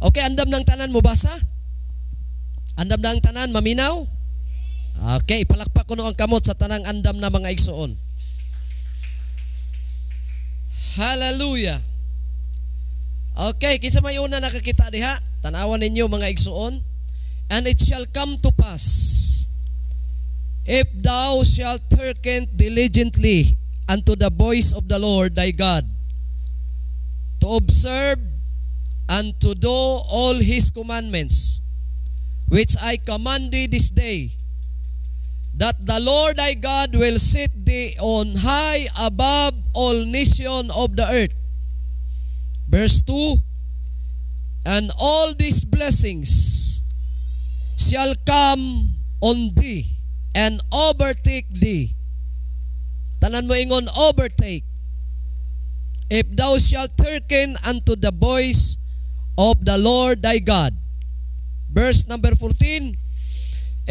Okay, andam ng tanan mo basa? Andam ng tanan maminaw? Okay, palakpak ko no ang kamot sa tanang andam na mga igsuon. Hallelujah. Okay, kinsa may una nakakita diha? Tanawan ninyo mga igsuon. And it shall come to pass, if thou shalt hearken diligently unto the voice of the Lord thy God, to observe and to do all His commandments, which I command thee this day, that the Lord thy God will set thee on high above all nations of the earth. Verse 2, and all these blessings shall come on thee and overtake thee. Tanan mo ingon overtake. If thou shalt hearken unto the voice of the Lord thy God. Verse number 14,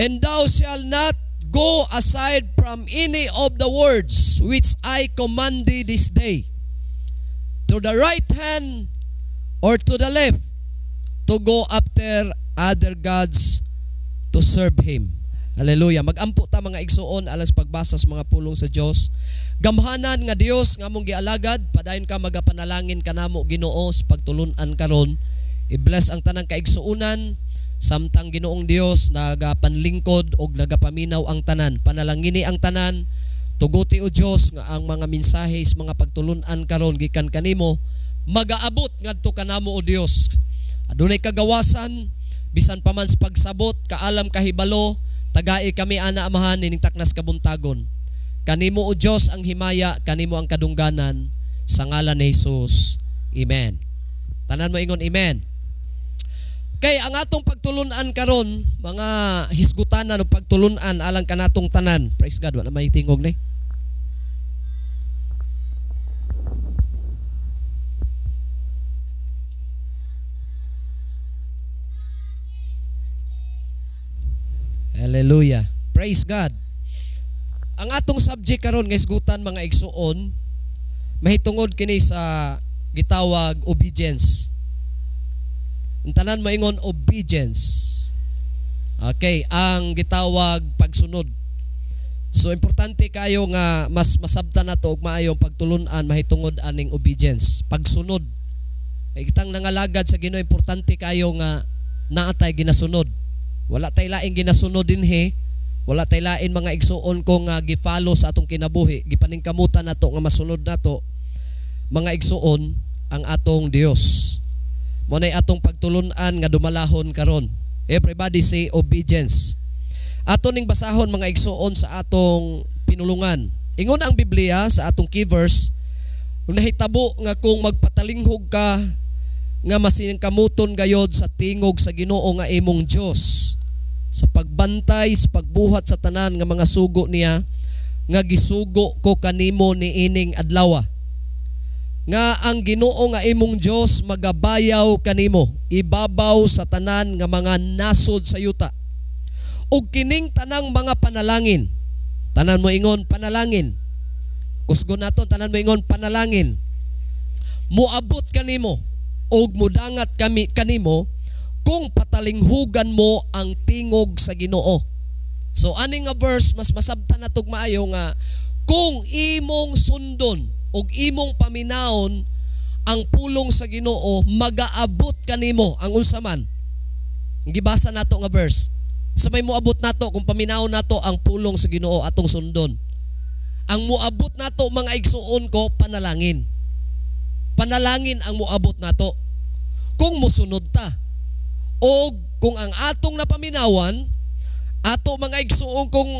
and thou shalt not go aside from any of the words which I command thee this day, to the right hand or to the left, to go after other gods to serve Him. Hallelujah. Magampo ta mga igsuon alas pagbasa sa mga pulong sa Dios. Gamhanan nga Dios nga among gialagad, padayon ka magapanalangin kanamo Ginoo sa pagtulun-an karon. I-bless ang tanang kaigsuonan samtang Ginoong Dios nagapanlingkod og nagapaminaw ang tanan. Panalangini ang tanan. Tuguti o Dios nga ang mga mensahe sa mga pagtulun-an karon gikan kanimo magaabot ngadto kanamo o Dios. Adunay kagawasan bisan pa man sa pagsabot, kaalam kahibalo, tagai kami ana amahan ning taknas kabuntagon. Kanimo o Dios ang himaya, kanimo ang kadungganan sa ngalan ni Jesus. Amen. Tanan mo ingon amen. Kay ang atong pagtulunan karon, mga hisgutanan o pagtulunan alang kanatong tanan. Praise God, wala may tingog ni. Hallelujah. Praise God. Ang atong subject karon nga isgutan mga igsuon, mahitungod kini sa gitawag obedience. Ang tanan maingon obedience. Okay, ang gitawag pagsunod. So importante kayo nga mas masabtan nato og maayong pagtulun-an mahitungod aning obedience, pagsunod. Kay kitang nangalagad sa Ginoo importante kayo nga naatay ginasunod. Wala tay laing ginasunod dinhi, wala tay lain mga igsuon ko nga gi-follow sa atong kinabuhi, gipaningkamutan nato nga masunod nato mga igsuon ang atong Dios. Mo nay atong pagtulun-an nga dumalahon karon. Everybody say obedience. Ato ning basahon mga igsuon sa atong pinulungan. Ingon ang Biblia sa atong key verse, nahitabo nga kung magpatalinghog ka nga masiningkamuton gayod sa tingog sa Ginoo nga imong Dios, sa pagbantay sa pagbuhat sa tanan nga mga sugo niya nga gisugo ko kanimo niining adlaw, nga ang Ginoo nga imong Dios magabayaw kanimo ibabaw sa tanan nga mga nasod sa yuta, ug kining tanang mga panalangin. Tanan mo ingon panalangin. Kusgon naton tanan mo ingon panalangin. Muabot kanimo og mudangat kami kanimo kung patalinghugan mo ang tingog sa Ginoo. So ani nga verse mas masabtan natog maayo nga kung imong sundon og imong paminawon ang pulong sa Ginoo, magaabot kanimo ang unsa man. Gibasa nato nga verse. Sa may moabot nato kung paminawon nato ang pulong sa Ginoo atong sundon. Ang moabot nato mga igsuon ko panalangin. Panalangin ang moabot nato. Kung musunod ta o kung ang atong napaminawan ato mga igsuon kung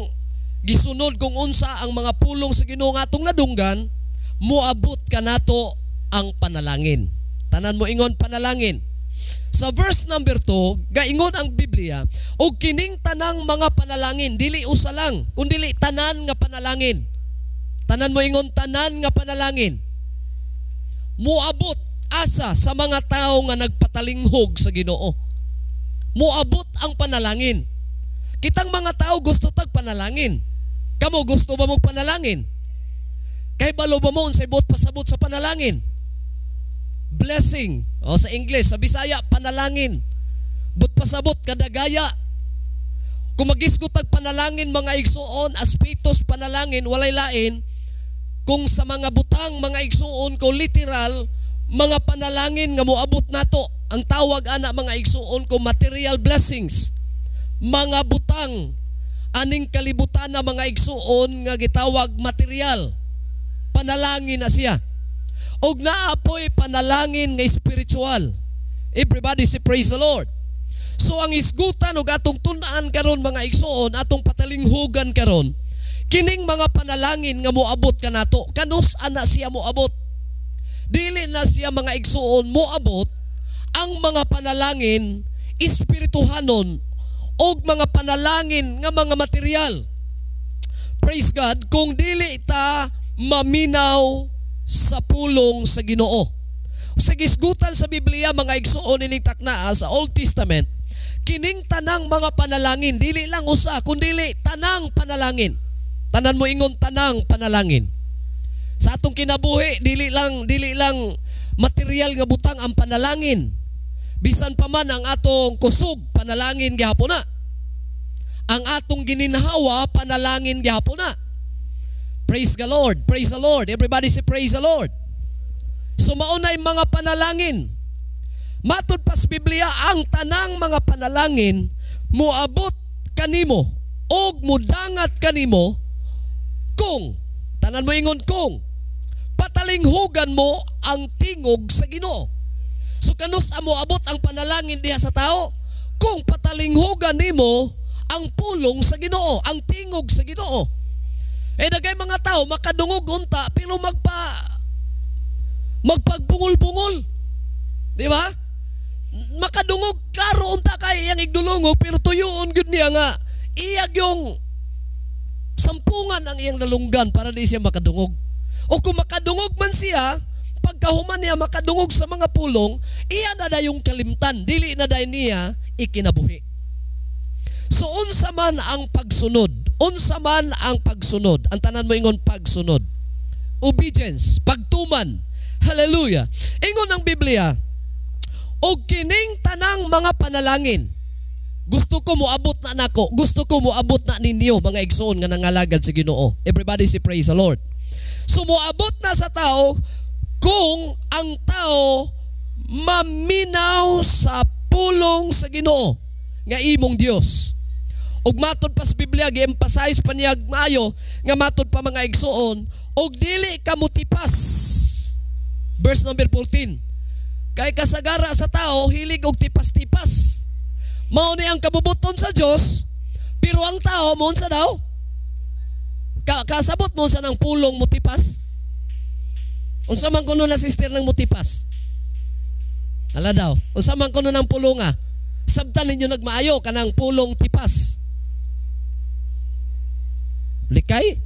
gisunod kung unsa ang mga pulong sa Ginoo nga atong nadunggan, moabot ka nato ang panalangin. Tanan mo ingon panalangin. Sa verse number 2, gaingon ang Biblia, og kining tanang mga panalangin dili usa lang, kundi tanan nga panalangin. Tanan mo ingon tanan nga panalangin. Moabot asa sa mga tao nga nagpatalinghog sa Ginoo. Moabot ang panalangin. Kitang mga tao gusto tag panalangin. Kamo gusto ba mo panalangin? Kay balo ba mo unsay bot pasabot sa panalangin? blessing. O sa English, sa Bisaya, panalangin. But pasabot kada gaya. Kung magisgutag panalangin mga igsuon, aspitos panalangin, walay lain. Kung sa mga butang mga igsuon ko literal, mga panalangin nga moabot nato. Ang tawag ana mga igsuon ko material blessings. Mga butang aning kalibutan na mga igsuon nga gitawag material. Panalangin na siya. Og naapoy panalangin nga spiritual. Everybody say praise the Lord. So ang isgutan og atong tun-an karon mga igsuon, atong patalinghugan karon, kining mga panalangin nga moabot kanato, kanus ana siya moabot. Dili na siya mga igsuon moabot ang mga panalangin espirituhanon og mga panalangin nga mga material. Praise God, kung dili ta maminaw sa pulong sa Ginoo. Sa gisgutan sa Biblia mga igsuon ining taknaa sa Old Testament, kining tanang mga panalangin, dili lang usa, kundi tanang panalangin. Tanan mo ingon tanang panalangin. Sa atong kinabuhi, dili lang material nga butang ang panalangin. Bisan pa man ang atong kusog, panalangin gihapon na. Ang atong gininhawa, panalangin gihapon na. Praise the Lord, praise the Lord. Everybody say praise the Lord. So maunay mga panalangin. Matod pa sa Biblia, ang tanang mga panalangin moabot kanimo og mudangat kanimo kung, tanan mo ingon kung, patalinghugan mo ang tingog sa Ginoo. So kanus amo abot ang panalangin diha sa tao kung patalinghugan nimo ang pulong sa Ginoo, ang tingog sa Ginoo. Dagay mga tao makadungog unta pero magpagbungol-bungol. Di ba? Makadungog klaro unta kay yang igdulungog pero tuyoon gud niya nga iyag yung sampungan ang iyang lalunggan para di siya makadungog. O kung makadungog man siya, pagkahuman niya makadungog sa mga pulong, iya na da yung kalimtan, dili na da niya ikinabuhi. So unsa man ang pagsunod, unsa man ang pagsunod, ang tanan mo ingon pagsunod, obedience, pagtuman, hallelujah. Ingon ang Biblia, og kining tanang mga panalangin, gusto ko moabot na nako, gusto ko moabot na ninyo mga igsoon nga nangalagad sa Ginoo. Everybody say praise the Lord. So moabot na sa tao kung ang tao maminaw sa pulong sa Ginoo nga imong Dios. Og matod pa sa Biblia gi-emphasize pa niya maayo nga matod pa mga igsoon, og dili ka motipas. Verse number 14. Kay kasagara sa tao hilig og tipas-tipas. Mao ni ang kabubuton sa Dios, pero ang tao mo unsa daw? Kasabot mo unsa nang pulong motipas? Unsa man kuno na sister nang motipas? Ala daw, unsa man kuno nang pulonga? Sabtan ninyo nagmaayo kanang pulong tipas. Likay?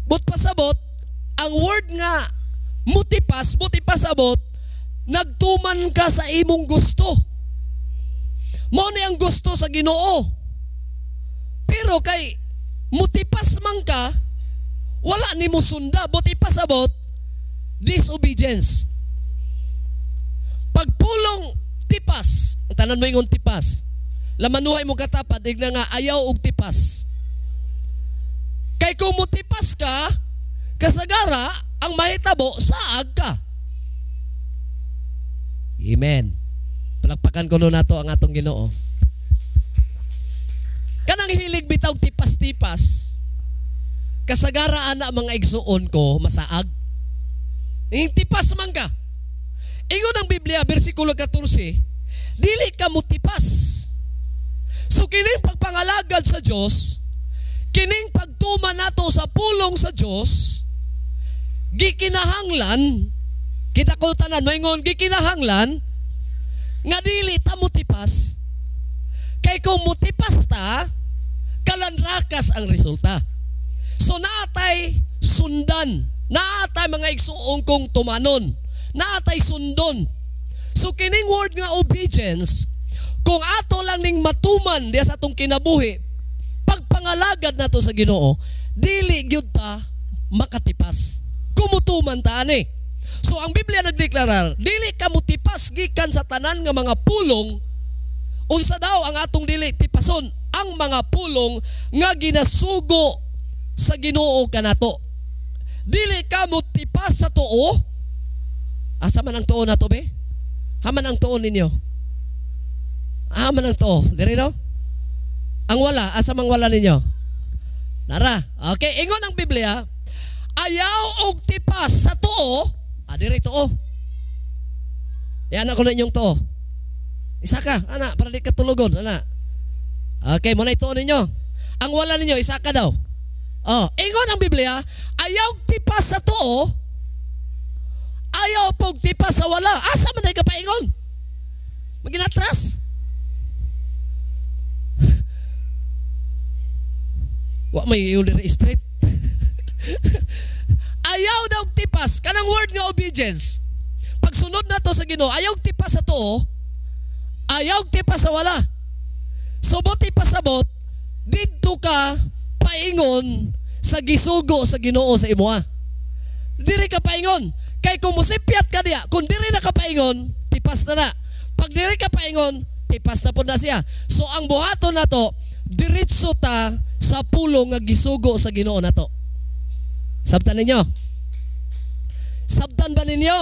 But pasabot, ang word nga motipas abot, nagtuman ka sa imong gusto. Mao ni ang gusto sa Ginoo. Pero kay motipas man ka, wala nimo sunda, buti pasabot, disobedience. Pagpulong tipas, ang tanan mo ingon tipas, lamanuhay mo katapat, igna nga ayaw og tipas. Kay kung motipas ka, kasagara, ang mahitabo, saag ka. Amen. Palakpakan ko na to ang atong Ginoo. Kanang hilig bitaw tipas-tipas, kasagara ana mga igsuon ko masaag. Ing tipas man ka. Ingon ang Biblia bersikulo 14, dili ka motipas. So kining pagpangalagad sa Dios, kining pagtuman nato sa pulong sa Dios, gikinahanglan, kita ko tanan moingon gikinahanglan nga dili ta motipas. Kay kung motipas ta, kalanrakas ang resulta. So naatay sundan, naatay mga igsuon kong tumanon, naatay sundon. So kining word nga obedience, kung ato lang ning matuman diya sa atong kinabuhi, pagpangalagad nato sa Ginoo, dili gyud ta makatipas. Kumutuman ta ani. So ang Biblia nagdeklarar, dili ka mo tipas gikan sa tanan nga mga pulong. Unsa daw ang atong dili tipason? Ang mga pulong nga ginasugo sa Ginoo kanato. Dili ka mo tipas sa tuo. Asa man ang tuo nato be? Haman ang tuo ninyo. Haman ang tuo. Diri no? Ang wala, asa mang wala ninyo? Nara. Okay, ingon ang Biblia, ayaw og tipas sa tuo, diri tuo. Yan ako na inyong tuo. Isa ka, ana, para di ka tulugon, ana. Okay, muna ituo ninyo. Ang wala ninyo, isa ka daw. Ingon ang Biblia, ayaw tipas sa tuo, ayaw pog tipas sa wala. Asa man ay kapaingon? Maginatras? Wa may ulir straight. Ayaw daw tipas kanang word nga obedience. Pagsunod nato sa Ginoo, ayaw tipas sa tuo, ayaw tipas sa wala. Subot ipasabot didto ka paingon sa gisugo sa Ginoo sa imoa. Diri ka paingon. Kay kung musipyat ka diya, kung diri na ka paingon, tipas na na. Pag diri ka paingon, tipas na po na siya. So ang buhaton nato, diretso ta sa pulong nga gisugo sa Ginoo nato. Sabtan ninyo? Sabtan ba ninyo?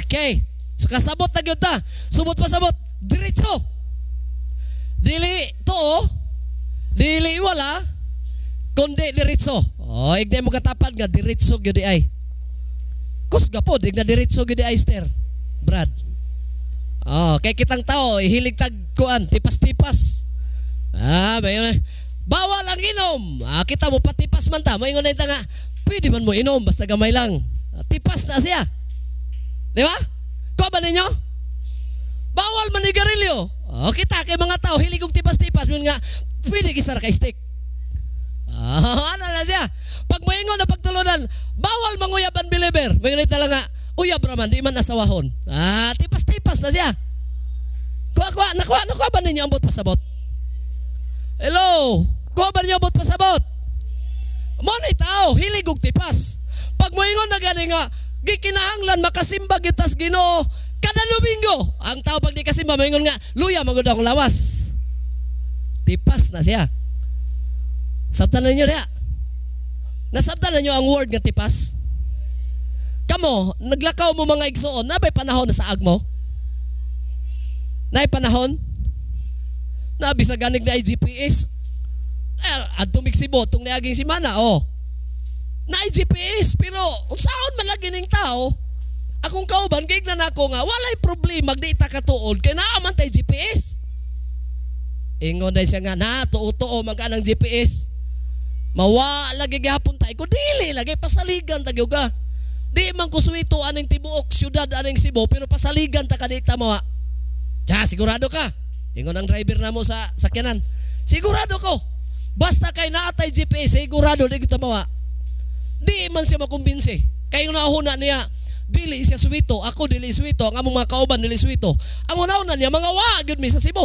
Okay. So kasabot na gyud ta. Subot pasabot, diretso. Dili tuo, dili wala, kundi diretso. Igday mo katapad nga diretso gyud ay. Kus gapod igna diretso gyud ay Esther. Brad. Kay kitang tao hilig tag kuan, tipas-tipas. Bayon na. Bawal ang inom. Kita mo patipas man ta. Moingon na ita nga, pwede man mo inom basta gamay lang. Tipas na siya. Di ba? Ko ba ninyo? Bawal man ni garilyo. Kita kay mga tao hilig og tipas-tipas mo nga, pwede kisar kay stick. Ano na siya? Pag moingon na pagtulunan, bawal manguyab ang believer. Moingon ita lang nga, uyab raman, di man asawahon. Tipas-tipas na siya. Nakuha ba ninyo ang pasabot? Hello? Kuha ba niyo abot pasabot? Monay tao, hilig og tipas. Pag moingon na gani nga, gikinahanglan makasimba gitas Ginoo kada Domingo. Ang tao pag di kasimba, moingon nga, luya magud akong lawas. Tipas na siya. Sabtan na niyo diya. Nasabtan na niyo ang word nga tipas? Kamo, naglakaw mo mga igsoon, nabay panahon na sa agmo? Nay panahon? Nabi sa ganig na GPS. Adto Mexico tong niaging simana na GPS pero unsaon man lagi ning tao akong kauban kay na nako nga walay problema di ta katuod kay naa man tay GPS. Ingon day siya nga na tuo magkanang GPS. Mawa lagi gihapon tay ko dili lagi pasaligan ta gyud. Di man ko suwito aning tibuok syudad aning Cebu pero pasaligan ta kadita mawa. Sigurado ka? Ingon ang driver na mo sa sakyanan. Sigurado ko. Basta kay naatay GPS, sigurado di kita mawa. Di man siya makumbinsi. Kay yung naahuna niya, dili siya suwito. Ako dili suwito. Ang among mga kauban dili suwito. Ang una niya, mga wagod mi sa Cebu.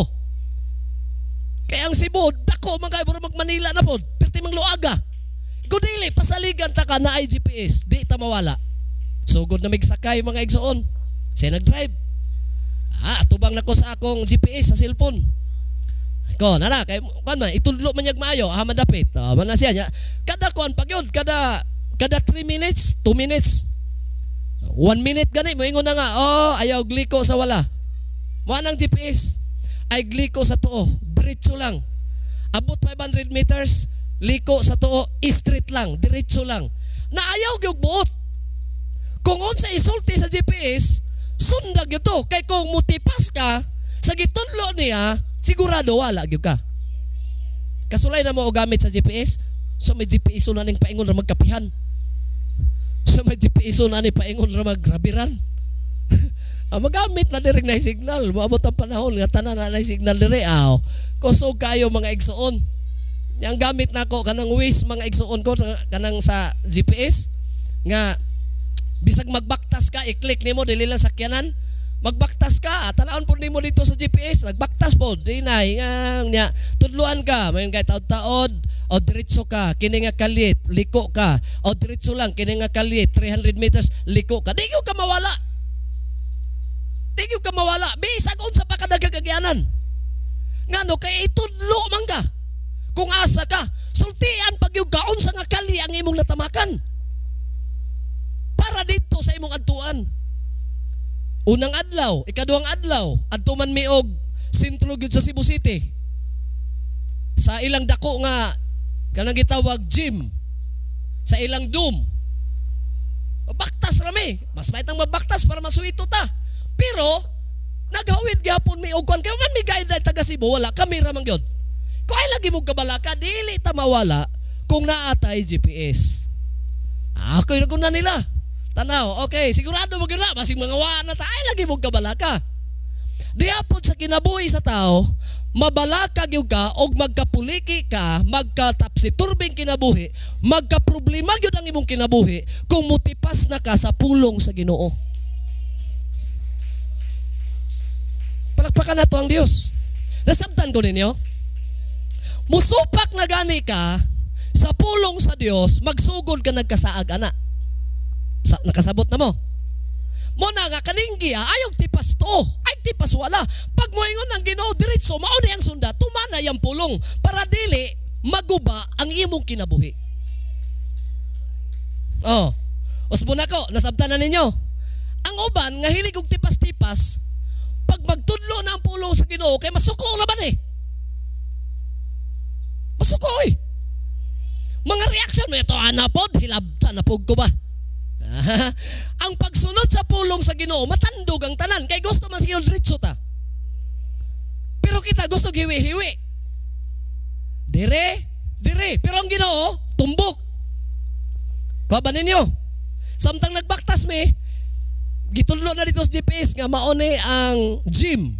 Kaya ang Cebu, dako man kayo mag Manila na po. Perti mang luaga. Kung dili, pasaligan ta ka na ay GPS. Di ta mawala. Sugod na migsakay mga igsoon. Siya nag-drive. Atubang nako sa akong GPS sa cellphone. Ko, nana kay kan man itudlo man yag maayo, man dapit. Man na siya nya. Kada kuan pagyod, kada 3 minutes, 2 minutes. 1 minute gani mo ingon na nga, ayaw gliko sa wala. Mo nang GPS ay gliko sa tuo, diretso lang. Abot 500 meters, liko sa tuo, straight lang, diretso lang. Na ayaw gyud buot. Kung unsa isulti sa GPS, sundag yun to. Kay kung mutipas ka, sa gitunlo niya, sigurado wala gyud ka. Kasulay na mo o gamit sa GPS, so may GPS na ning paingon na magkapihan. So may GPS na ning paingon na magrabiran. Magamit na diri na signal. Moabot ang panahon nga tanan na signal diri. Kusog kayo mga igsoon. Yang gamit nako kanang Waze mga igsoon ko kanang sa GPS nga bisag magbaktas ka, i-click nimo dili lang sakyanan. Magbaktas ka, talaan po nimo dito sa GPS, nagbaktas po, dinay nga tudluan ka, mayon kay taod-taod, o diretso ka, kini nga kalit, liko ka. O diretso lang, kini nga kalit, 300 meters, liko ka. Di gyud ka mawala. Di gyud ka mawala. Bisag unsa pa ka nagagagyanan. Ngano kay itudlo man ka. Kung asa ka, sultian pag yung kaon sa nga kali ang imong natamakan. Para dito sa imong adtuan. Unang adlaw, ikaduhang adlaw, adto man mi og sentro gyud sa Cebu City. Sa ilang dako nga kanang gitawag gym. Sa ilang dome. Mabaktas rami. Mas maitang mabaktas para masuito ta. Pero naghawid gyapon mi og kuan kay man mi guide taga Cebu wala kamera man gyud. Kung ay lagi mo kabalaka, dili ta mawala kung naatay GPS. Ako yung na nila. Tanaw, okay, sigurado mo gila, masing mga na ta, ay lagi mo kabalaka. Diapod sa kinabuhi sa tao, mabalaka gyud ka og magkapuliki ka, magkatapsiturbing kinabuhi, magkaproblema gyud ang imong kinabuhi kung mutipas na ka sa pulong sa Ginoo. Palakpakan nato ang Dios. Nasabtan ko ninyo. Musupak na gani ka sa pulong sa Dios, magsugod ka nagkasaag ana. Nakasabot na mo. Mo na nga kaninggi ayog tipas to, ay tipas wala. Pag moingon ang Ginoo diretso, mao ni ang sunda, tumana yang pulong para dili maguba ang imong kinabuhi. Oh. Usbon ako, nasabtan na ninyo. Ang uban nga hilig og tipas-tipas, pag magtudlo na ang pulong sa Ginoo kay masuko na ba ni? Masukoy. Mga reaksyon mo ito, anapod, hilabta na pog ko ba? Ang pagsunod sa pulong sa Ginoo, matandog ang tanan. Kay gusto man siya diretso ta. Pero kita gusto hiwi-hiwi. Dire. Pero ang Ginoo, tumbok. Kuha ba ninyo? Samtang nagbaktas mi, gitudlo na dito sa GPS nga maone ang gym.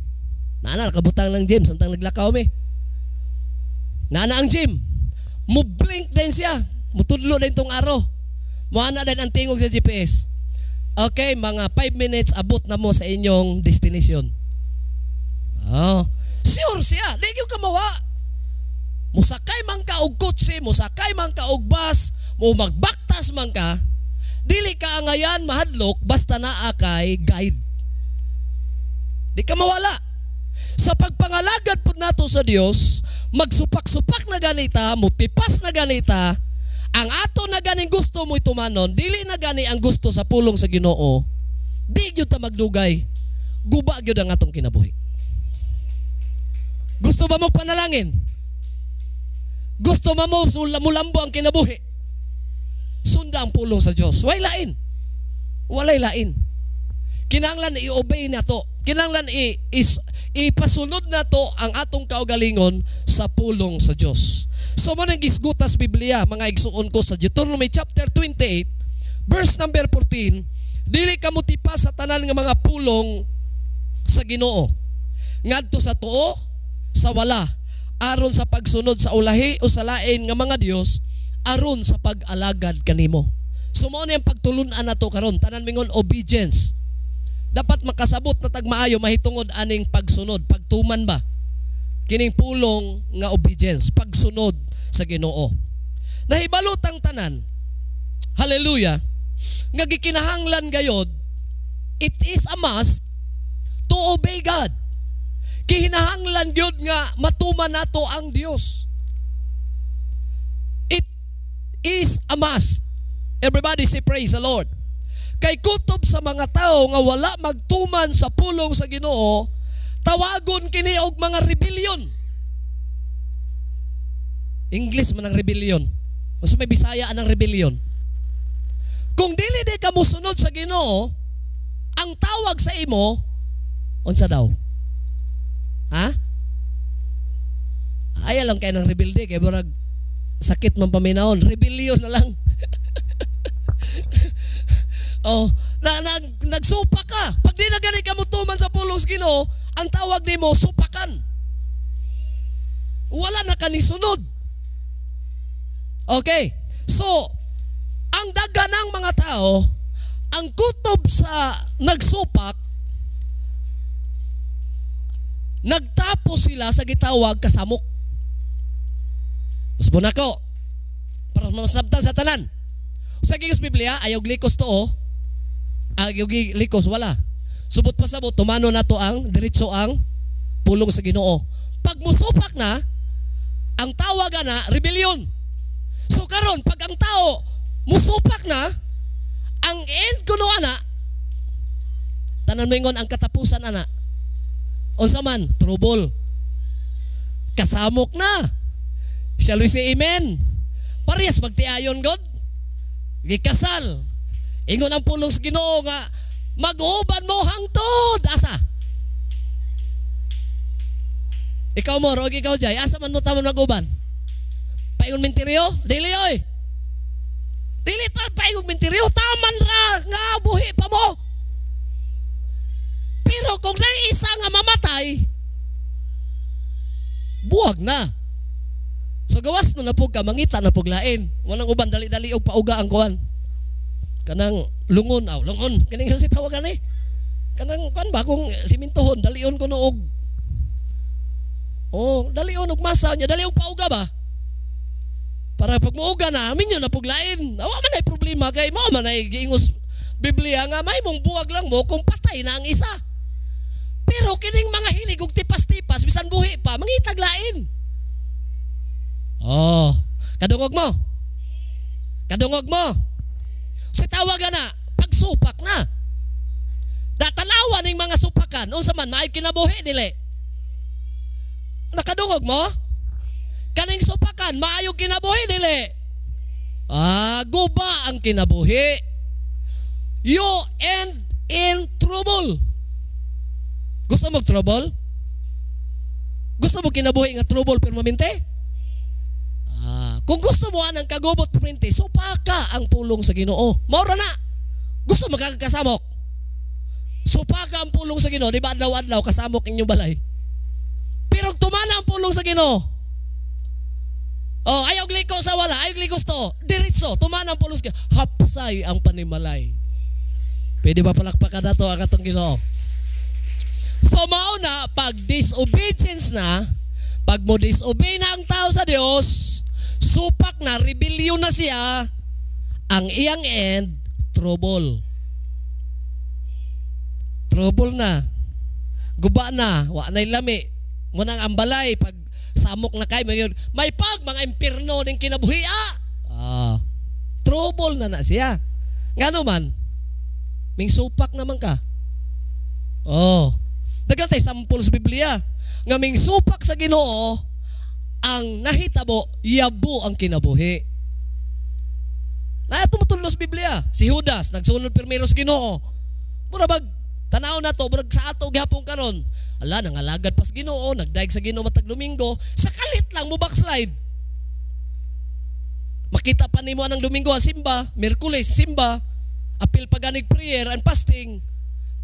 Nakabutang ng gym, samtang naglakaw mi. Nana ang gym. Mo-blink din siya. Mutudlo din tong araw. Muana din ang tingog sa GPS. Okay, mga 5 minutes abot na mo sa inyong destination. Oh, sure siya. Di ka mawa. Musakay man ka og kotse, musakay man ka og bus, mo magbaktas man ka, dili ka ngayan mahadlok basta naa kay guide. Di ka mawala. Sa pagpangalagad po nato sa Dios, magsupak-supak na ganita, mutipas na ganita, ang ato na ganing gusto mo itumanon, dili na gani ang gusto sa pulong sa Ginoo, di gyud ta magdugay, guba gyud ang atong kinabuhi. Gusto ba mo panalangin? Gusto ba mo mulambo ang kinabuhi? Sunda ang pulong sa Dios. Walay lain. Kinahanglan i-obey nato. Kinahanglan ipasunod nato ang atong kaugalingon sa pulong sa Dios. So mo nang gisgutas Biblia, mga igsuon ko sa Deuteronomy chapter 28, verse number 14, dili ka mutipas sa tanan nga mga pulong sa Ginoo. Ngadto sa tuo, sa wala, aron sa pagsunod sa ulahi o sa lain nga mga Dios, aron sa pag-alagad kanimo. So mo ang pagtulun-an nato karon, tanan mingon obedience. Dapat makasabot na tagmaayo mahitungod aning pagsunod, pagtuman ba? Kining pulong nga obedience, pagsunod sa Ginoo. Nahibalot ang tanan. Hallelujah. Nga gikinahanglan gayod, it is a must to obey God. Kihinahanglan gyud nga matuman nato ang Dios. It is a must. Everybody say praise the Lord. Kay kutob sa mga tao nga wala magtuman sa pulong sa Ginoo, tawagon kini og mga rebellion. English man ang rebellion. Mas may Bisaya anang rebellion. Kung dili di ka mosunod sa Ginoo, ang tawag sa imo unsa daw? Ha? Ay alam kay nang rebelde kay burag sakit man paminahon, rebellion na lang. Oh, nagsupa ka. Pag di na gani ka mutuman sa pulong sa Ginoo, ang tawag nimo supakan. Wala na ka ni sunod. Okay. So, ang daganang mga tao, ang kutob sa nagsupak, nagtapos sila sa gitawag kasamok. Usbon ako. para masabtan sa tanan. Sa gigos Biblia, ayaw glikos to o. Ayaw glikos, wala. Subot pa sabot, tumano na to ang, diretso ang pulong sa Ginoo. Pag musupak na, ang tawag na, rebellion. So karon pag ang tao musupak na, ang end kuno ana, tanan mo ingon ang katapusan ana. Unsa man, trouble. Kasamok na. Shall we say amen? Parehas magtiayon God. Gikasal. Ingon ang pulong sa Ginoo nga mag-uban mo hangtod. Asa? Ikaw mo, og ikaw jay, asa man mo tamon mag-uban? Paingon minteryo? Dili oy. Dili ta paingon minteryo, taman ra nga buhi pa mo. Pero kung isa nga mamatay, buwag na. So gawas no na pug ka, mangita na pug lain. Ngunang uban dali-dali og pauga ang kuan. Kanang lungon aw, lungon. Kaning si tawagan ni. Kanang kuan ba kung simintohon dalion ko no og dalion og masa nya, dali og pauga ba? Para pag muuga na, amin yun na pug lain. Awa man ay problema kay mao man ay giingos Biblia nga may mong buwag lang mo kung patay na ang isa. Pero kining mga hilig og tipas-tipas bisan buhi pa, mangitag lain. Kadungog mo. Kadungog mo. Sa tawagan na, pagsupak na. Datalawan ning mga supakan, unsa man maay kinabuhi dili. Nakadungog mo? Kaning supakan, maayo kinabuhi dili. Guba ang kinabuhi. You end in trouble. Gusto mo trouble? Gusto mo kinabuhi nga trouble pero maminte? Kung gusto mo anang kagubot printi, supaka ang pulong sa Ginoo. Maura na. Gusto magkakasamok. Supaka ang pulong sa Ginoo. Di ba adlaw-adlaw kasamok inyong balay? Pero tumana ang pulong sa Ginoo. Ayaw gliko sa wala. Ayaw gliko to. Diretso. Tumana ang pulong sa Ginoo. Hapsay ang panimalay. Pwede ba palakpakan na to ang atong Ginoo? So mauna, pag disobedience na, pag mo disobey na ang tao sa Dios, supak na, rebellion na siya, ang iyang end, trouble. Trouble na. Guba na, wa na'y lami. Munang ambalay, pag samok na kayo, may pag mga impirno ng kinabuhi, trouble na siya. Nga naman, ming supak naman ka. Dagan tayo sampol sa Biblia. Nga ming supak sa Ginoo, ang nahitabo, yabo ang kinabuhi. Na tumutulong sa Biblia. Si Judas, nagsunod pirmero sa Ginoo. Mura bag, tanaw na to, murag sa ato, gihapon karon. Ala, nangalagad pas Ginoo, nagdaig sa Ginoo matag Domingo, sa kalit lang mo backslide. Makita pa nimo anang Domingo simba, Miyerkules simba, apil paganig prayer and fasting.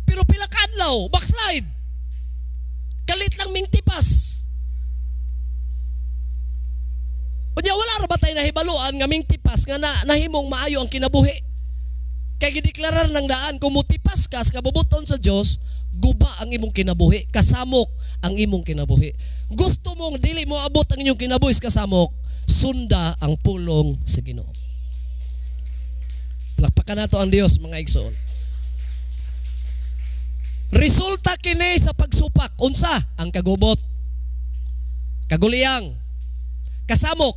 Pero pila ka adlaw, backslide. Kalit lang ming tipas. Unya wala ra ba tayo nahibaluan nga ming tipas nga nahimong maayo ang kinabuhi. Kay gideklarar ng daan kung mutipas ka sa kabubuton sa Dios, guba ang imong kinabuhi, kasamok ang imong kinabuhi. Gusto mong dili mo abot ang inyong kinabuhi sa kasamok, sunda ang pulong sa Ginoo. Palakpakan nato ang Dios mga igsoon. Resulta kini sa pagsupak, unsa ang kagubot, kaguliyang, kasamok.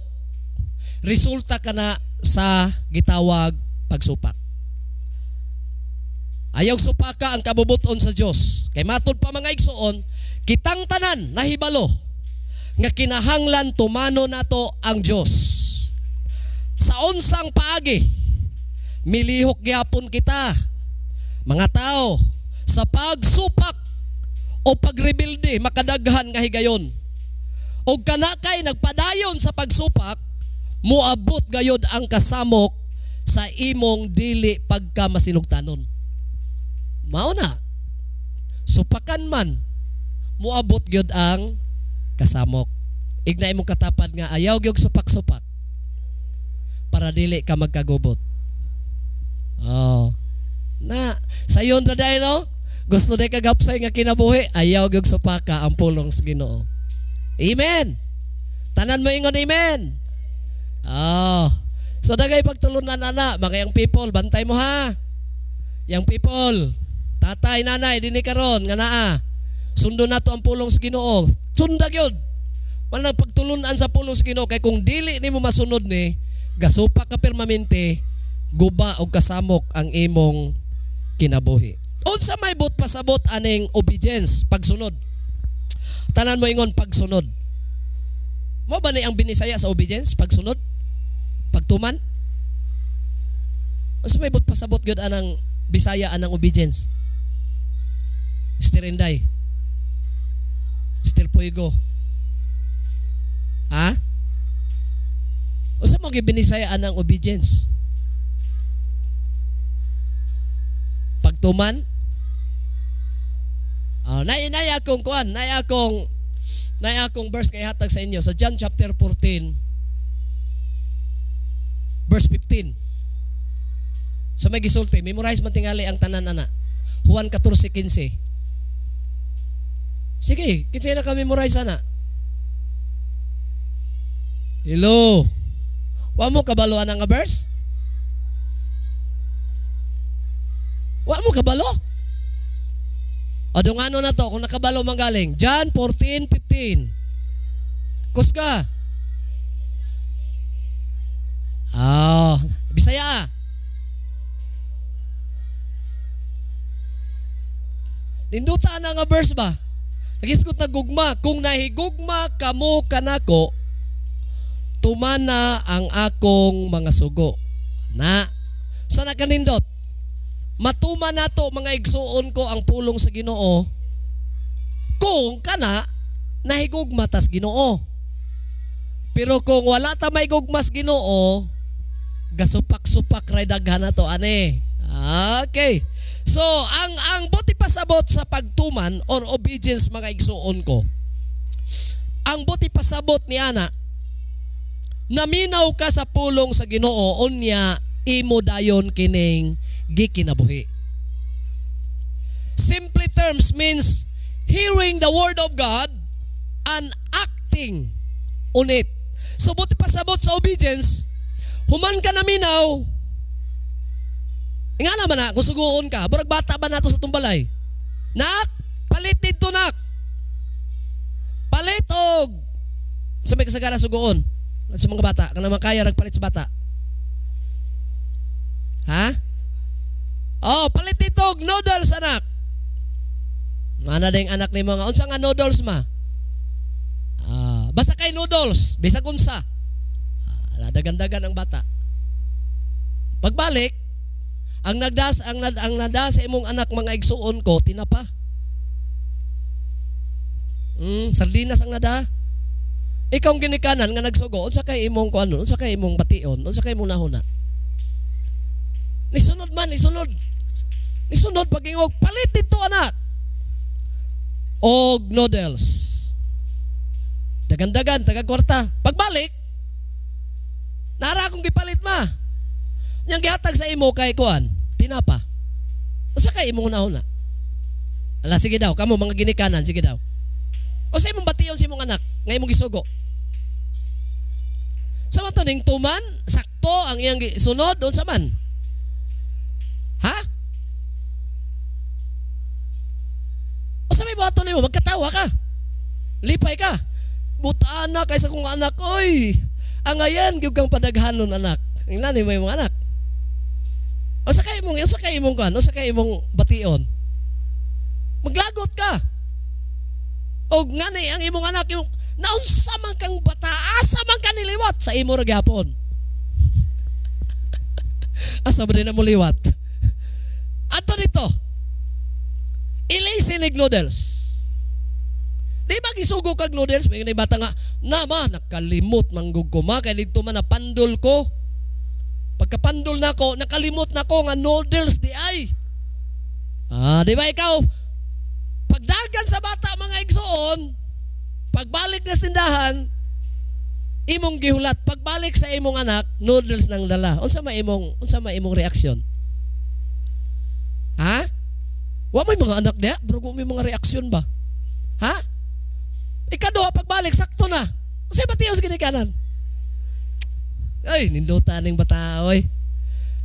Resulta kana sa gitawag pagsupak. Ayaw supaka ang kabubuton sa Dios. Kay matud pa mga igsoon, kitang tanan nahibalo nga kinahanglan tumano nato ang Dios. Sa unsang paagi, milihok gyapon kita mga tao sa pagsupak o pagrebelde, makadaghan nga higayon. O kanakay nagpadayon sa pagsupak, muabot gayod ang kasamok sa imong dili pagkamasinugtanon. Mao na, supakan man, muabot gyud ang kasamok. Ignay mong katapad nga ayaw gyud supak-supak para dili ka magkagubot. Na sayon na dahil no, gusto na kagapsay nga kinabuhi, ayaw gyud supaka ang pulong sa Ginoo. Amen. Tanan mo ingon amen. So dagay pagtulunan ana, mga yang people, bantay mo ha. Yang people, tatay, nanay, dini karon nga naa. Sundo nato ang pulong sa Ginoo. Sunda gyud. Wala pagtulunan sa pulong sa Ginoo kay kung dili nimo masunod ni, gasupa ka permanente, guba og kasamok ang imong kinabuhi. Unsa may but pasabot aning obedience, pagsunod. Tanan mo ingon pagsunod. Mo ba ni ang binisaya sa obedience, pagsunod? Pagtuman? Unsa may but pasabot gyud anang Bisaya anang obedience? Stirinday. Stir Puigo. Ha? Unsa mo gyud binisaya anang obedience? Pagtuman? Nay akong kuan, nay akong verse kay hatag sa inyo sa John chapter 14 verse 15. So may gisulti, memorize man tingali ang tanan ana. Juan 14:15. Sige, kinsay na ka memorize ana? Hello. Wa mo kabalo ana nga verse? Wa mo kabalo? Adong ano na to kung nakabalo manggaling. John 14:15. Kusga. Bisaya. Ninduta na nga verse ba? Nagisgot na gugma. Kung nahigugma kamo kanako, tumana ang akong mga sugo. Na. Sana kanindot? Matuma nato mga igsuon ko ang pulong sa Ginoo kung kana nahigugma tas Ginoo. Pero kung wala ta may gugmas Ginoo, gasupak-supak ray daghan nato ani. Okay. So, ang buti pasabot sa pagtuman or obedience mga igsuon ko. Ang buti pasabot ni ana, naminaw ka sa pulong sa Ginoo unya imo dayon kining gikinabuhi. Simply terms means hearing the word of God and acting on it. So buti pasabot sa obedience, human ka naminaw, nga naman na, kung suguon ka, burag bata ba nato sa tumbalay? Nak, palit dito nak. Palit og sa may kasagara suguon. Sa mga bata, kung naman kaya ragpalit sa bata. Ha? Palit dito og noodles anak. Mana ding anak ni mga, unsa nga noodles ma? Basta kay noodles, bisag unsa. Dagan-dagan ang bata. Pagbalik, ang nagdas sa imong anak mga igsuon ko tinapa. Sardinas ang nada. Ikaw ginikanan nga nagsugo, unsa kay imong kuan, unsa kay imong bation, unsa kay imong nahuna. Nisunod pagingog, palit dito anak. Og noodles. Dagan-dagan taga kwarta. Pagbalik, nara akong gipalit ma. Yang gihatag sa imo kay kuan, tinapa. Usa kay imong una-una. Ala sige daw, kamo mga ginikanan, sige daw. O sa imong bation si imong anak, nga imong gisugo. Sa mato ning tuman, sakto ang iyang sunod unsa man. Ha? O sa may buhaton nimo, magkatawa ka. Lipay ka. Buta anak kaysa kong anak, oy. Ang ayan gyud kang padaghanon anak. Ingnan ni may mga anak. O sa kay imong kan, o sa kay imong bation. Maglagot ka. O ngani ang imong anak yung naunsa man kang bata, asa man ka niliwat sa imo ra gyapon. Asa ba din na mo liwat? Ato dito. Ilay noodles. Di ba gisugo kag noodles? May bata nga, nama, nakalimot manggug ko ma, kaya dito man napandol ko. Pagkapandol na ko, nakalimot na ko nga noodles di ay. Di ba ikaw? Pagdagan sa bata mga igsoon, pagbalik na tindahan, imong gihulat. Pagbalik sa imong anak, noodles nang dala. Unsa may imong reaksyon? Ha? Wa may mga anak niya, bro, may mga reaksyon ba? Ha? Ikaduha pagbalik sakto na. Unsa ba tiyo sa ginikanan? Ay, ninduta ning bata oy.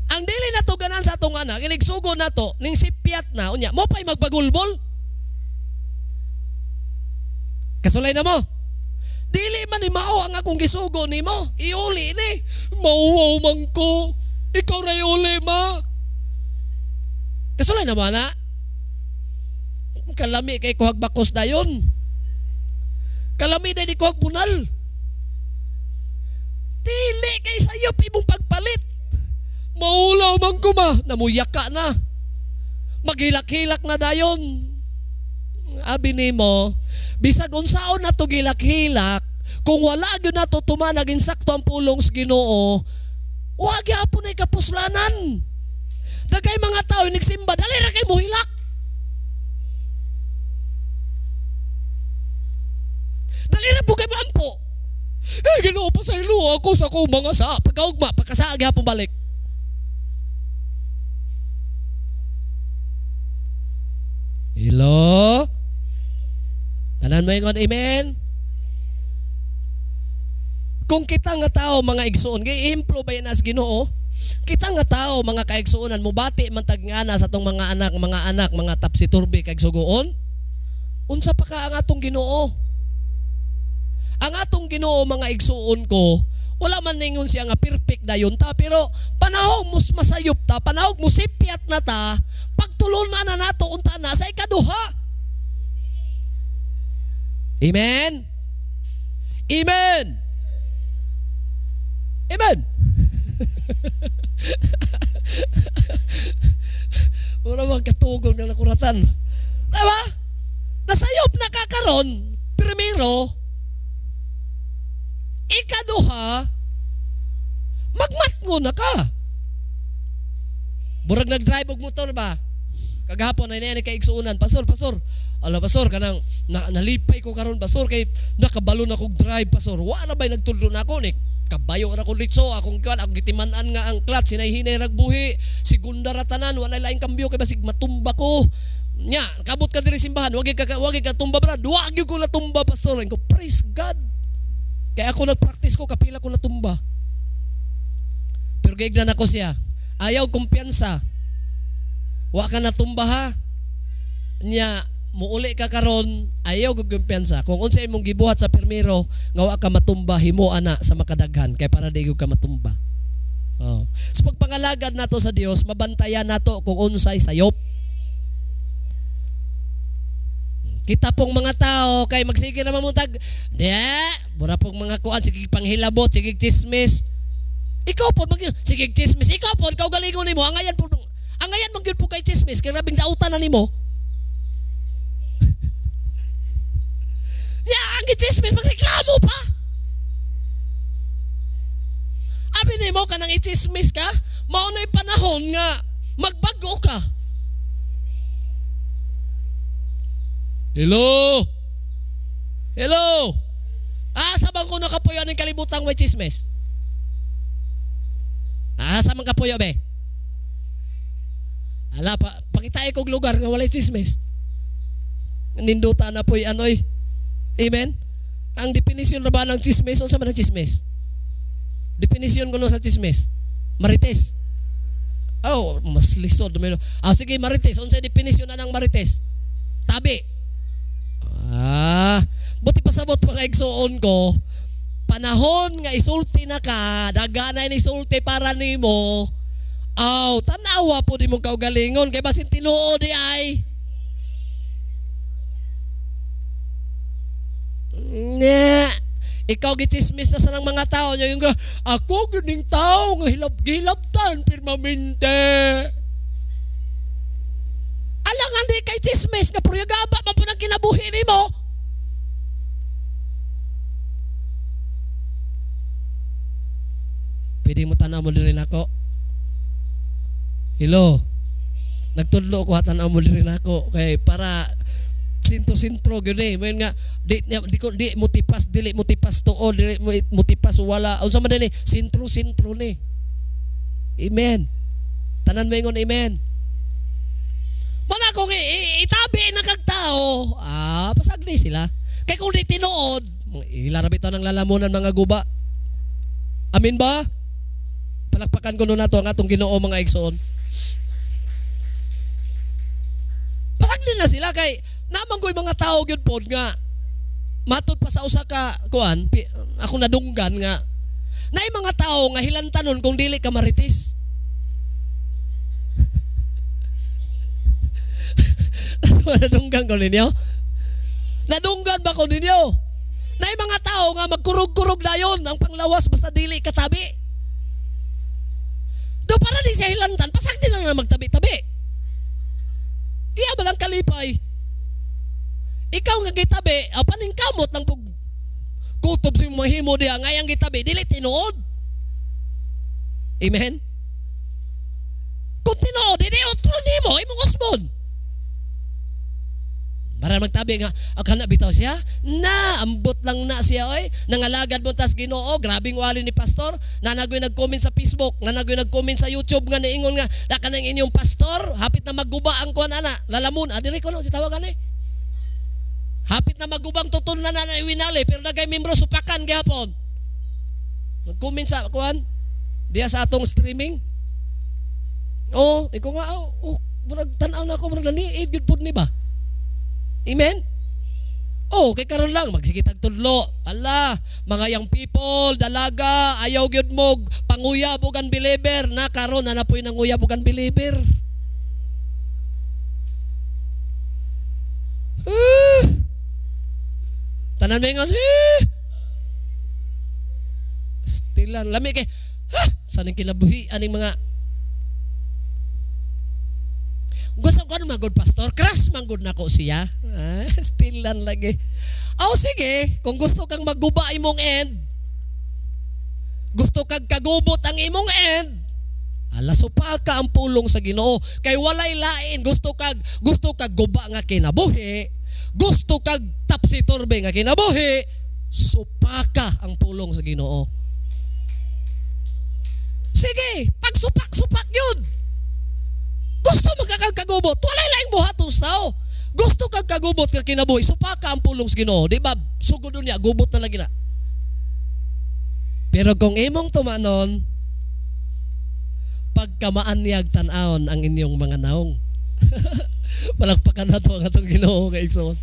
Ang dili na to ganan sa atong anak, iligsugo na to, ning sipyat na, unya, mo pa'y magbagulbol? Kasulay na mo. Dili man ni mao ang akong gisugo ni mo. Iuli ni. Mauwaw man ko. Ikaw ray uli ma. Kasulay na mo na. Kalami kay kuhag bakos dayon. Kalami na di kuhag bunal. Dili kay sayop imong pagpalit. Maulaw man ko ma. Namuyaka na. Maghilak-hilak na dayon. Abi ni mo, bisag unsaon na to gilak-hilak, kung wala gyud nato tumanag insakto ang pulong sa Ginoo, wa gyapon ay kapuslanan. Dagay mga tao nagsimba, dali ra kay mo hilak. Dali ra po kay maampo. Ginoo pasaylo ako sa akong mga sa pagkaugma, pagkasaa gyapon balik. Hello? Tanan mo ingon, amen? Kung kita nga tao mga igsoon, kay implo ba yan as Ginoo? Kita nga tao mga kaigsuonan, mubati man tagngana sa atong mga anak, mga tapsiturbi kaigsugoon. Unsa pa ka ang atong Ginoo? Ang atong Ginoo mga igsuon ko, wala man ningon siya nga perfect dayon ta, pero panahog mo masayop ta, panahog mo sipyat na ta, pagtulunan na nato unta na sa ikaduha. Amen? Amen? Amen? Wala bang katugong ng nakuratan. Diba? Nasayop na kakaron, primero, ikaduha, magmatngo na ka. Burag nag-drive og motor ba? Kagahapon ay nani kay igsuunan, pastor. Ala pastor kanang nalipay ko karon pastor kay nakabalo na kog drive pastor. Wa na bay nagtudlo na ako ni kabayo ra ko litso akong kuan akong gitiman-an nga ang clutch hinay ragbuhi segunda ra tanan wala laing kambyo kay basig matumba ko. Nya kabot ka diri simbahan wagi ka tumba brad. Wa gyud ko natumba pastor. Ko praise God. Kay ako nagpractice ko kapila ko natumba. Pero gignan ako siya. Ayaw kumpiyansa. Wa ka natumba ha. Nya muuli ka karon ayaw gugumpiyansa kung unsa imong gibuhat sa permiro nga wa ka matumba himo ana sa makadaghan kay para di ka matumba. Sa pagpangalagad nato sa Dios mabantayan nato kung unsay sayop. Kita pong mga tao kay magsige na mamuntag bura pong mga kuan sige panghilabot sige chismis. Ikaw po sige chismis ikaw po ikaw galingon nimo angayan man gyud po kay chismis kay rabing dautan na nimo. Ang i-chismis, magreklamo pa. Abi ni mo ka nang i-chismis ka, maunay panahon nga magbago ka. Hello? Sabang ko nakapuyo ng kalibutang may chismis. Sa mga kapuyo be? Ala, pakitay kong lugar nga walay chismis. Ninduta na po'y anoy. Amen? Ang definisyon na ba ng chismis? Unsa man ang chismis? Definisyon ko no sa chismis? Marites. Mas lisod. Sige, marites. Unsa definisyon na ng marites? Tabi. Buti pasabot mga igsoon ko, panahon nga isulti na ka, daganay ni isulti para nimo, tanawa po di mong kaugalingon, kay basin tinuod di ay. Ikaw gichismis na sa ng mga tao niya yung ako ganing tao nga hilabtan permanente. Alangan di kay chismis nga puryagaba man po nang kinabuhi nimo. Pwede mo tanaw mo rin ako. Hello. Nagtudlo ko tanaw mo rin ako kay para sintro gyud may nga di motipas dili motipas tuod dili motipas wala unsa man ni sintro ni. Amen. Tanan mo ingon amen. Mana kung itabi na kag tao, pasagdi sila. Kay kung di tinuod, ilarabi to ng lalamunan mga guba. Amen ba? Palakpakan ko na to ang atong Ginoo mga igsoon. Pasagdi na sila kay namanggoy mga tao gyud pod nga matud pa sa usa ka kuan, ako nadunggan nga naay mga tao nga hilantanon kung dili ka marites. Nadunggan ko ninyo? Nadunggan ba ko ninyo? Naay mga tao nga magkurog-kurog dayon ang panglawas basta dili katabi. Do para di siya hilantan, pasagdi lang na magtabi-tabi. Iya ba lang kalipay? Ikaw nga gitabi, paning kamot ng kutob sa mga himo diya, ngayang gitabi, dili tinuod. Amen? Kung tinuod, dili utro nimo, imong usbon. Para magtabi nga, kana bitaw siya? Na, ambot lang na siya, oy. Nangalagad mo tas Ginoo, grabing wali ni pastor. Nanagoy nag-comment sa Facebook, nanagoy nag-comment sa YouTube nga niingon nga, na kanang inyong pastor, hapit na magguba ang kuan ana, lalamun. Dili ko no, si tawagan eh. Hapit na magubang tutun na iwinali, pero nagay membro supakan gihapon. Nag-comment sa kuan, diya sa atong streaming. Oh, iko nga, murag tanaw na ako, murag naniid, good pod ni ba? Amen? Oh, kay karon lang magsigitag tudlo. Allah, mga young people, dalaga, ayaw gyud mo panguyab ug unbeliever na karon na napoy nang uyab ug unbeliever. Tanan mengon, stilan lami kay saning kinabuhi aning mga gusto ko naman good pastor, crush man good nako siya. Stilan lagi. Sige, kung gusto kang magguba imong end, gusto kag kagubot ang imong end, supaka ang pulong sa Ginoo. Kay walay lain, gusto kag guba nga kinabuhi, gusto kag tapsi-turbe nga kinabuhi, supaka ang pulong sa Ginoo. Sige, pagsupak-supak yun. Gusto magkakagubot, walay laing buhaton sa tao. Gusto kag kagubot ka kinabuhi, supaka ang pulong sa Ginoo. Di ba? Sugod niya, gubot na lagi na. Pero kung imong tumanon, pagkamaanyag tan-aon ang inyong mga naong. Palakpakan na to ang atong Ginoo kay igsoon.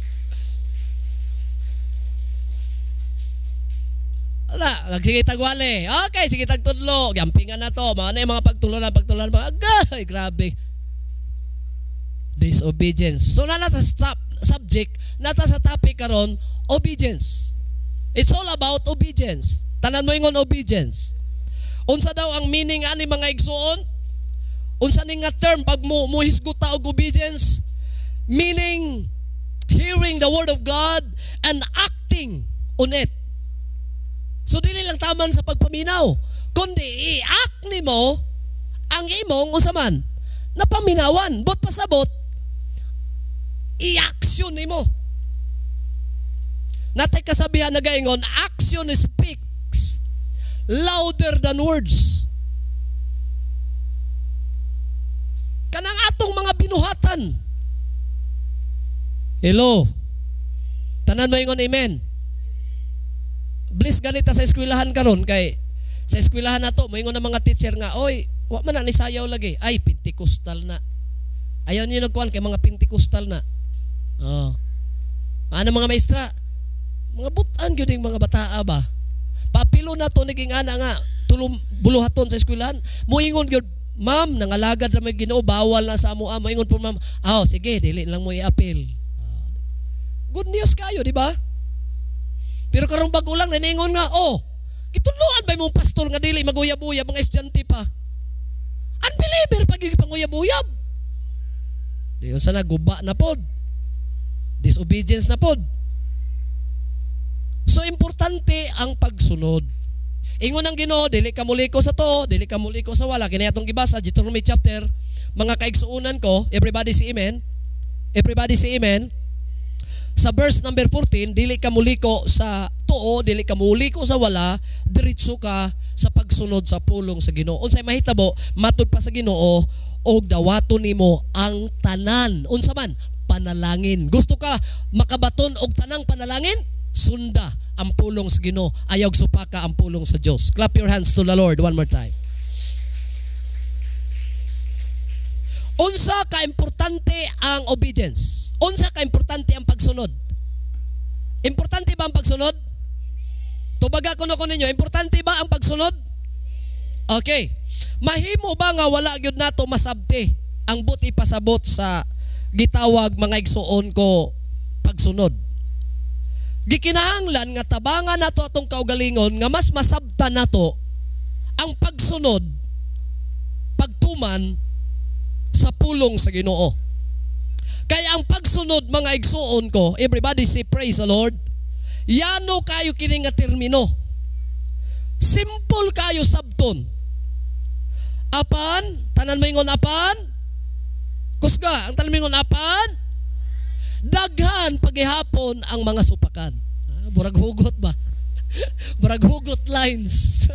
Sige tagwali. Okay, sige tagtudlo. Gampingan na to. Mga pagtulunan. Agay, grabe. Disobedience. So nata sa subject, nata sa topic karon, obedience. It's all about obedience. Tanan mo ingon obedience. Unsa daw ang meaning ani mga igsuon? Unsa ning nga term pag mo hisguta og obedience? Meaning hearing the word of God and acting on it. So dili lang taman sa pagpaminaw, kundi i-act nimo ang imong unsa man napaminawan. Bot pasabot i-action nimo. Natay kasabihan na gaingon, action speaks louder than words. Kanang atong mga binuhatan. Hello. Tanan mo ingon amen. Bless ganita sa eskwelahan karon kay sa eskwelahan nato moingon na mga teacher nga, oy, wa man na ni sayaw lagi. Ay, Pentecostal na. Ayaw niyo nagkuan kay mga Pentecostal na. Ano mga maestra? Mga butan gyud mga bataa ba? Papilo na to naging ana nga tulong buluhaton sa eskwelahan. Moingon gyud, ma'am, nangalagad ra may Ginoo, bawal na sa amo. Moingon po ma'am, sige, dili lang mo i-appeal. Good news kayo, di ba? Pero karong bago lang naningon nga, kituluan ba mong pastor nga dili maguyab-uyab mga estudyante pa? Unbeliever pag panguyab-uyab. Diyon sana guba na pod. Disobedience na pod. So importante ang pagsunod. Ingon ang Ginoo, dili ka muliko sa to, dili ka muliko sa wala. Kini atong gibasa Deuteronomy chapter, mga kaigsuunan ko, everybody say amen. Everybody say amen. Sa verse number 14, dili ka muliko sa tuo, dili ka muliko sa wala, diretso ka sa pagsunod sa pulong sa Ginoo. Unsay mahitabo, matud pa sa Ginoo, og dawaton nimo ang tanan. Unsa man? Panalangin. Gusto ka makabaton og tanang panalangin? Sunda ang pulong sa Ginoo. Ayaw supaka ang pulong sa Dios. Clap your hands to the Lord one more time. Unsa ka importante ang obedience? Unsa ka importante ang pagsunod? Importante ba ang pagsunod? Tubaga ko ninyo, importante ba ang pagsunod? Okay. Mahimo ba nga wala gyud nato masabti ang buti pasabot sa gitawag mga igsuon ko pagsunod? Gikinahanglan nga tabangan nato atong kaugalingon nga mas masabtan nato ang pagsunod pagtuman sa pulong sa Ginoo. Kaya ang pagsunod mga igsuon ko, everybody say praise the Lord. Yano kayo kini nga termino. Simple kayo sabton. Apan, tanan mo ingon apan? Kusga, ang tanan mo ingon apan? Daghan paghihapon ang mga supakan. Burag hugot ba? Burag hugot lines.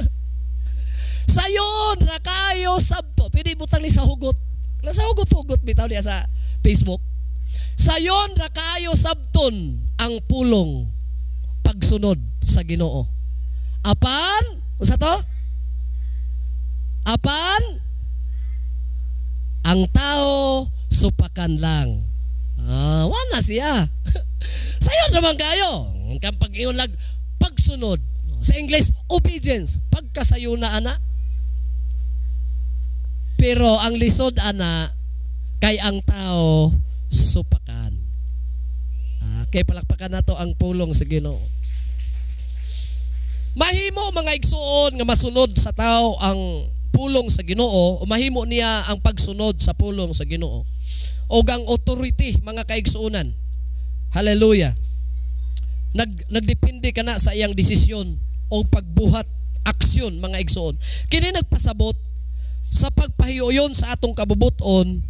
Sayon ra kayo sabto. Pwede butang ni sa hugot. Nasa hugot-hugot bitaw niya sa Facebook. Sayon ra kayo sabton ang pulong pagsunod sa Ginoo. Apan, unsa to? Apan ang tao supakan lang. Wala siya. Sayon naman kayo. Kapag iyon lag pagsunod. Sa English, obedience. Pagkasayo na ana. Pero ang lisod ana kay ang tao supakan. Kay palakpakan nato ang pulong sa Ginoo. Mahimo mga igsuon nga masunod sa tao ang pulong sa Ginoo o mahimo niya ang pagsunod sa pulong sa Ginoo. O ang authority mga kaigsuonan. Hallelujah. Nagdepende ka na sa iyang desisyon o pagbuhat aksyon mga igsuon. Kini nagpasabot sa pagpahiuyon sa atong kabubuton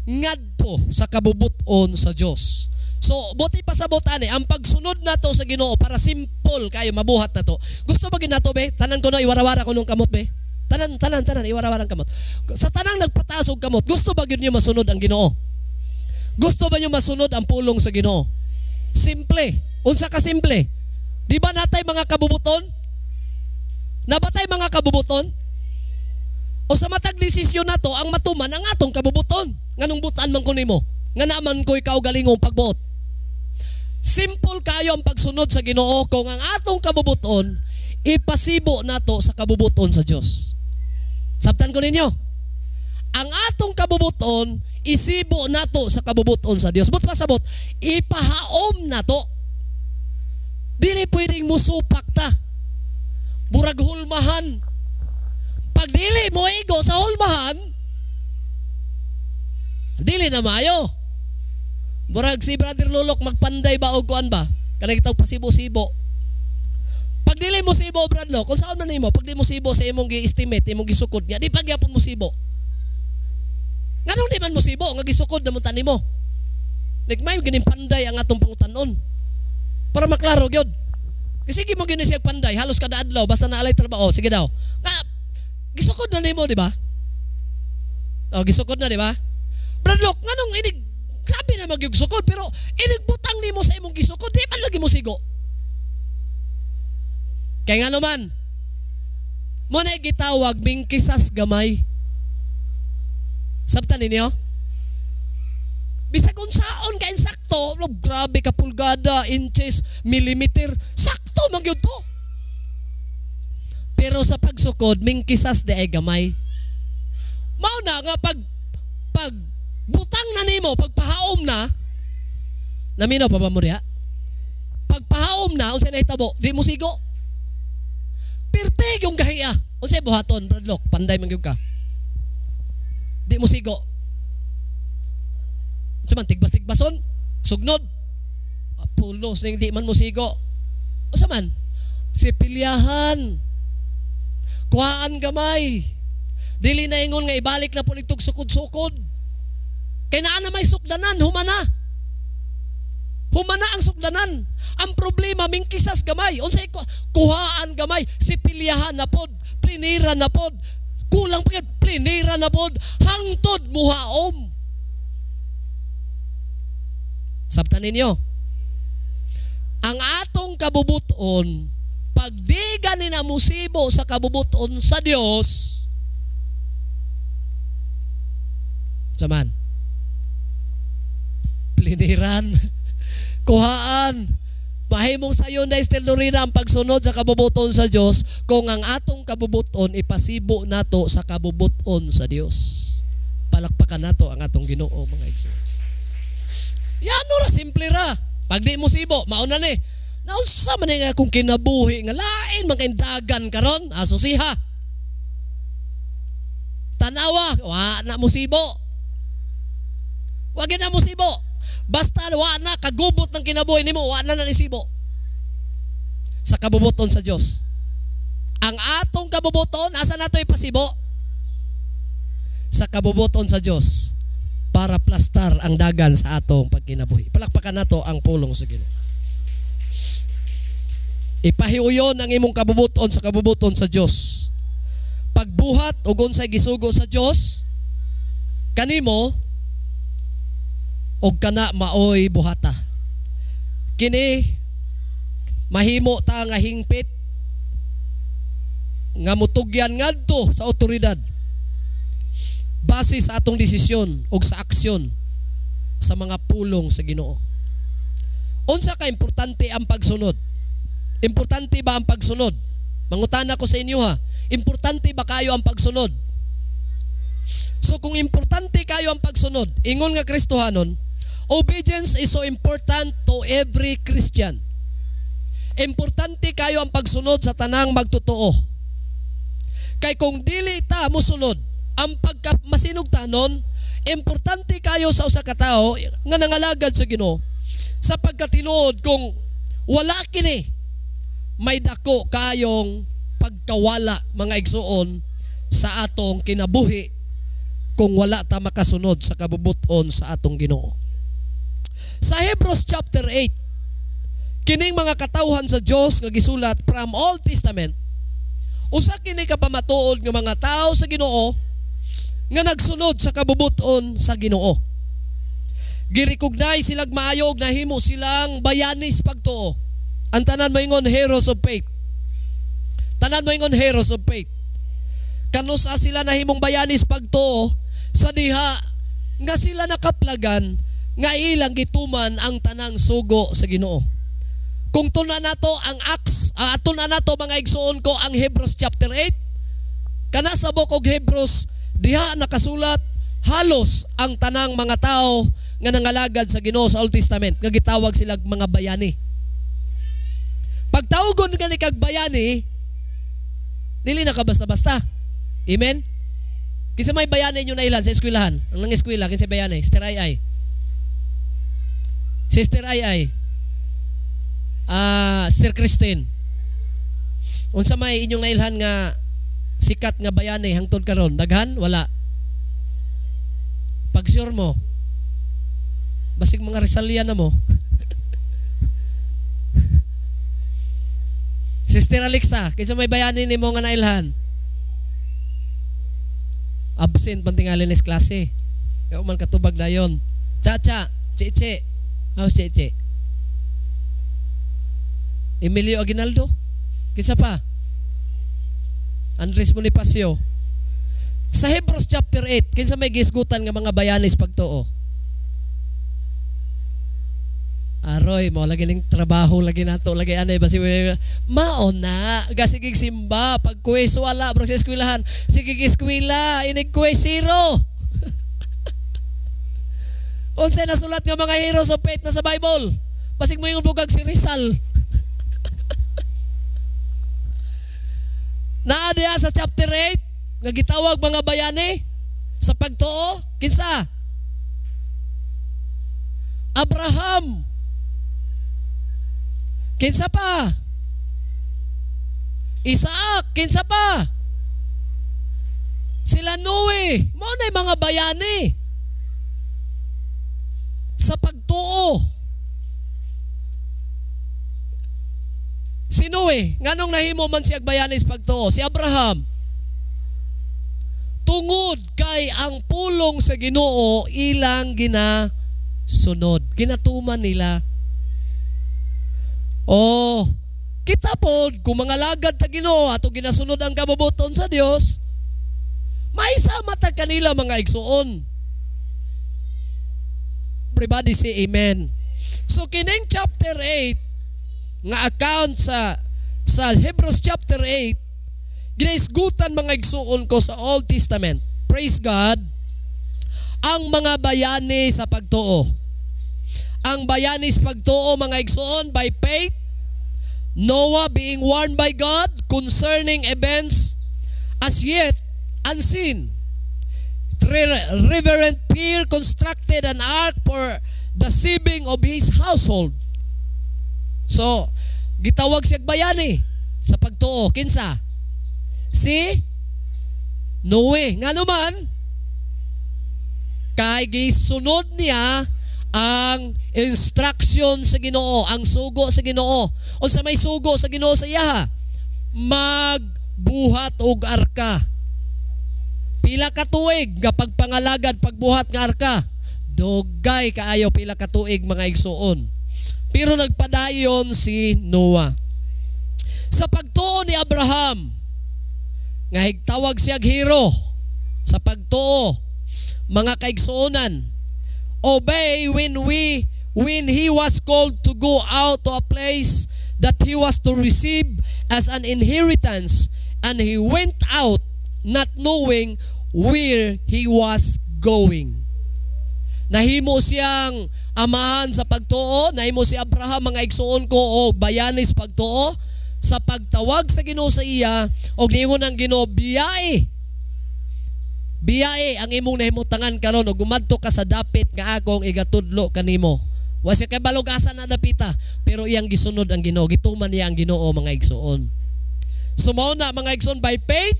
ngadto sa kabubuton sa Dios. So, buti pasabot ani ang pagsunod nato sa Ginoo para simple kayo mabuhat nato. Gusto ba ginato be? Tanan ko na iwarawara ko nung kamot be. Tanan iwarawara ang kamot. Sa tanang nagpataas og kamot, gusto ba gyud niyo masunod ang Ginoo? Gusto ba niyo masunod ang pulong sa Ginoo? Simple. Unsa ka simple? Di ba natay mga kabubuton? Nabatay mga kabubuton? O sa matag desisyon nato ang matuman ang atong kabubuton. Nganong butan man ko nimo? Nga naman ko'y kaugalingong pagbuot. Simple kayo ang pagsunod sa Ginoo kung ang atong kabubuton ipasibo nato sa kabubuton sa Dios. Sabtan ko ninyo. Ang atong kabubuton isibo nato sa kabubuton sa Dios. But pasabot, ipahaom nato. Dili pwedeng musupak ta. Burag hulmahan. Pag dili mo igo sa hulmahan, dili na maayo. Burag si Brother Lulok magpanday ba o kuan ba? Kanang itaw pasibo-sibo. Pag dili mo sibo, Brad Lo, kung saan man nimo, pag di mo sibo sa imong gi-estimate, imong gisukod niya, di pagyapon mo sibo. Nganong di man mo sibo, nga gisukod na mo tanimo. Like may gining panday ang atong pangutanon. Para maklaro gyud. Kasi sige mo gini siya panday, halos kada adlaw basta naalay trabaho, sige daw. Nga gisukod na nimo, di ba? Gisukod na, di ba? Brad Lo, nganong inig grabe na magyugsukod pero inigbutang nimo sa imong gisukod, di man lagi mo sigo. Kaya nga naman, mo na gitawag mingkisas gamay. Sabtan ninyo? Bisag kung saon ka insakto, grabe ka pulgada, inches, millimeter, sakto magyud to. Pero sa pagsukod, mingkisas de ay gamay. Mao na nga pag butang na nimo, pagpahaom na, naminaw pa ba mo diha? Pagpahaom na, unsay nahitabo, di mo sigo. Pirtig yung gahiya. Unsay buhaton, Bradlock, panday man gyud ka. Di mo sigo. Unsay man tigbas-tigbason, sugnod. Pulos ning di man mo sigo. Unsay man? Sipilyahan. Kuhaan gamay. Dili na ingon nga ibalik na puligtog sukod-sukod. Kaya na may sukdanan, humana. Humana ang sukdanan. Ang problema, mingkisas gamay. Unsay kuhaan gamay, sipilyahan na pod, plinira na pod. Kulang pa plinira na pod, hangtod muhaom. Sabtan ninyo. Ang atong kabubuton, pag di gani na musibo sa kabubuton sa Dios, Saman. Pliniran. Kuhaan. Mahimong sayon na istilorina ang pagsunod sa kabubuton sa Dios kung ang atong kabubuton ipasibo nato sa kabubuton sa Dios. Palakpakan nato ang atong Ginoo, mga igsoon. Yan ra, simple ra. Pag di mo sibo, mauna ni. Naunsa man nga akong kinabuhi nga lain man kay dagan karon, asusiha. Tanawa, wa na musibo. Wa gyud na musibo. Basta wa na kagubot ng kinabuhi nimo, wa na nisibo. Sa kabubuton sa Dios. Ang atong kabubuton asa nato ipasibo? Sa kabubuton sa Dios para plastar ang dagan sa atong pagkinabuhi. Palakpakan nato ang pulong sa Ginoo. Ipahiuyon ang imong kabubuton sa kabubuton sa Dios. Pagbuhat ug unsay gisugo sa Dios kanimo og kana maoy buhata. Kini mahimo ta nga hingpit nga mutugyan ngadto sa otoridad base sa atong desisyon ug sa aksyon sa mga pulong sa Ginoo. Unsa ka importante ang pagsunod? Importante ba ang pagsunod? Mangutana ko sa inyo ha. Importante ba kayo ang pagsunod? So kung importante kayo ang pagsunod, ingon nga Kristohanon, obedience is so important to every Christian. Importante kayo ang pagsunod sa tanang magtotoo. Kay kung dili ta mosunod ang pagkamasinugtanon, importante kayo sa usa ka tawo nga nangalagad sa Ginoo sapagkat tinuod kung wala kini may dako kayong pagkawala, mga igsuon, sa atong kinabuhi kung wala ta makasunod sa kabubuton sa atong Ginoo. Sa Hebrews chapter 8, kining mga katawhan sa Dios nga gisulat from Old Testament, usa kini ka pamatuod nga mga tawo sa Ginoo nga nagsunod sa kabubuton sa Ginoo. Girecognize silang maayo og nahimo silang bayanis pagtuo. Ang tanan mo ingon heroes of faith. Tanan mo ingon heroes of faith. Kanusa sila nahimong bayanis pagtuo sa diha nga sila nakaplagan nga ilang gituman ang tanang sugo sa Ginoo. Kung tuna nato ang Acts, tuna nato mga igsuon ko ang Hebrews chapter 8, kana sa book og Hebrews diha nakasulat halos ang tanang mga tao nga nangalagad sa Ginoo sa Old Testament nga gitawag sila mga bayani. Pagtawgon ka ni kag bayani, dili na ka basta-basta. Amen? Kinsa may bayani nyo na ilan sa eskwelahan? Ang nang eskwela, kinsa bayani? Sister Ay. Sister Ay. Sister Christine. Unsa may inyong nailhan nga sikat nga bayani hangtod karon? Daghan? Wala. Pag sure mo, basig mga Rizalian na mo. Sister Alexa, kinsa may bayani nimo nga nailhan? Absent pantingali nes klase. Kaya man katubag dayon. Chacha, Cheche. How's Cheche? Emilio Aguinaldo? Kinsa pa? Andres Bonifacio. Sa Hebrews chapter 8, kinsa may gisgutan nga mga bayanis pagtuo? Aroy, mo lagi ning trabaho lagi nato lagi anay basi mao na gasigig simba pag quiz wala bro sa eskwelahan sige eskwela inig quiz zero. Unsay nasulat nga mga heroes of faith na sa Bible? Basig mo yung bugag si Rizal. Naa diha sa chapter 8 nga gitawag mga bayani sa pagtuo, kinsa? Abraham. Kinsa pa? Isaac, kinsa pa? Sila Noe, mao na mga bayani sa pagtuo. Si Noe, nganong nahimo man siya bayani sa pagtuo? Si Abraham. Tungod kay ang pulong sa Ginoo ilang ginasunod. Ginatuman nila. Oh, kita pod kung mga lagad ta Ginoo ato ginasunod ang kabubuton sa Dios, may sama ta kanila mga igsuon. Everybody say amen. So kining chapter 8 nga account sa Hebrews chapter 8, ginaisgutan mga igsuon ko sa Old Testament. Praise God. Ang mga bayani sa pagtuo. Ang bayani sa pagtuo mga igsuon by faith. Noah being warned by God concerning events as yet unseen. Reverend Pierre constructed an ark for the saving of his household. So, gitawag siya bayani sa pagtuo. Kinsa? Si Noe. Nga naman, kay gisunod niya ang instruction sa Ginoo, ang sugo sa Ginoo. O sa may sugo sa Ginoo sa iya, magbuhat og arka. Pila ka tuig nga pagpangalagad pagbuhat nga arka. Dugay kaayo pila ka tuig mga igsuon. Pero nagpadayon si Noah. Sa pagtuo ni Abraham, nga higtawag siya hero sa pagtuo, mga kaigsuonan, obey when he was called to go out to a place that he was to receive as an inheritance, and he went out not knowing where he was going. Nahimo siyang amahan sa pagtuo, nahimo si Abraham mga igsuon ko o bayani sa pagtuo, sa pagtawag sa Ginoo sa iya, og niingon ang Ginoo, biyae ang imong nahimutangan karon og gumadto ka sa dapit nga akong igatudlo kanimo. Wa siya kay balugasan na dapita, pero iyang gisunod ang Ginoo, gituman niya ang Ginoo mga igsuon. Sumao na mga igsuon by faith,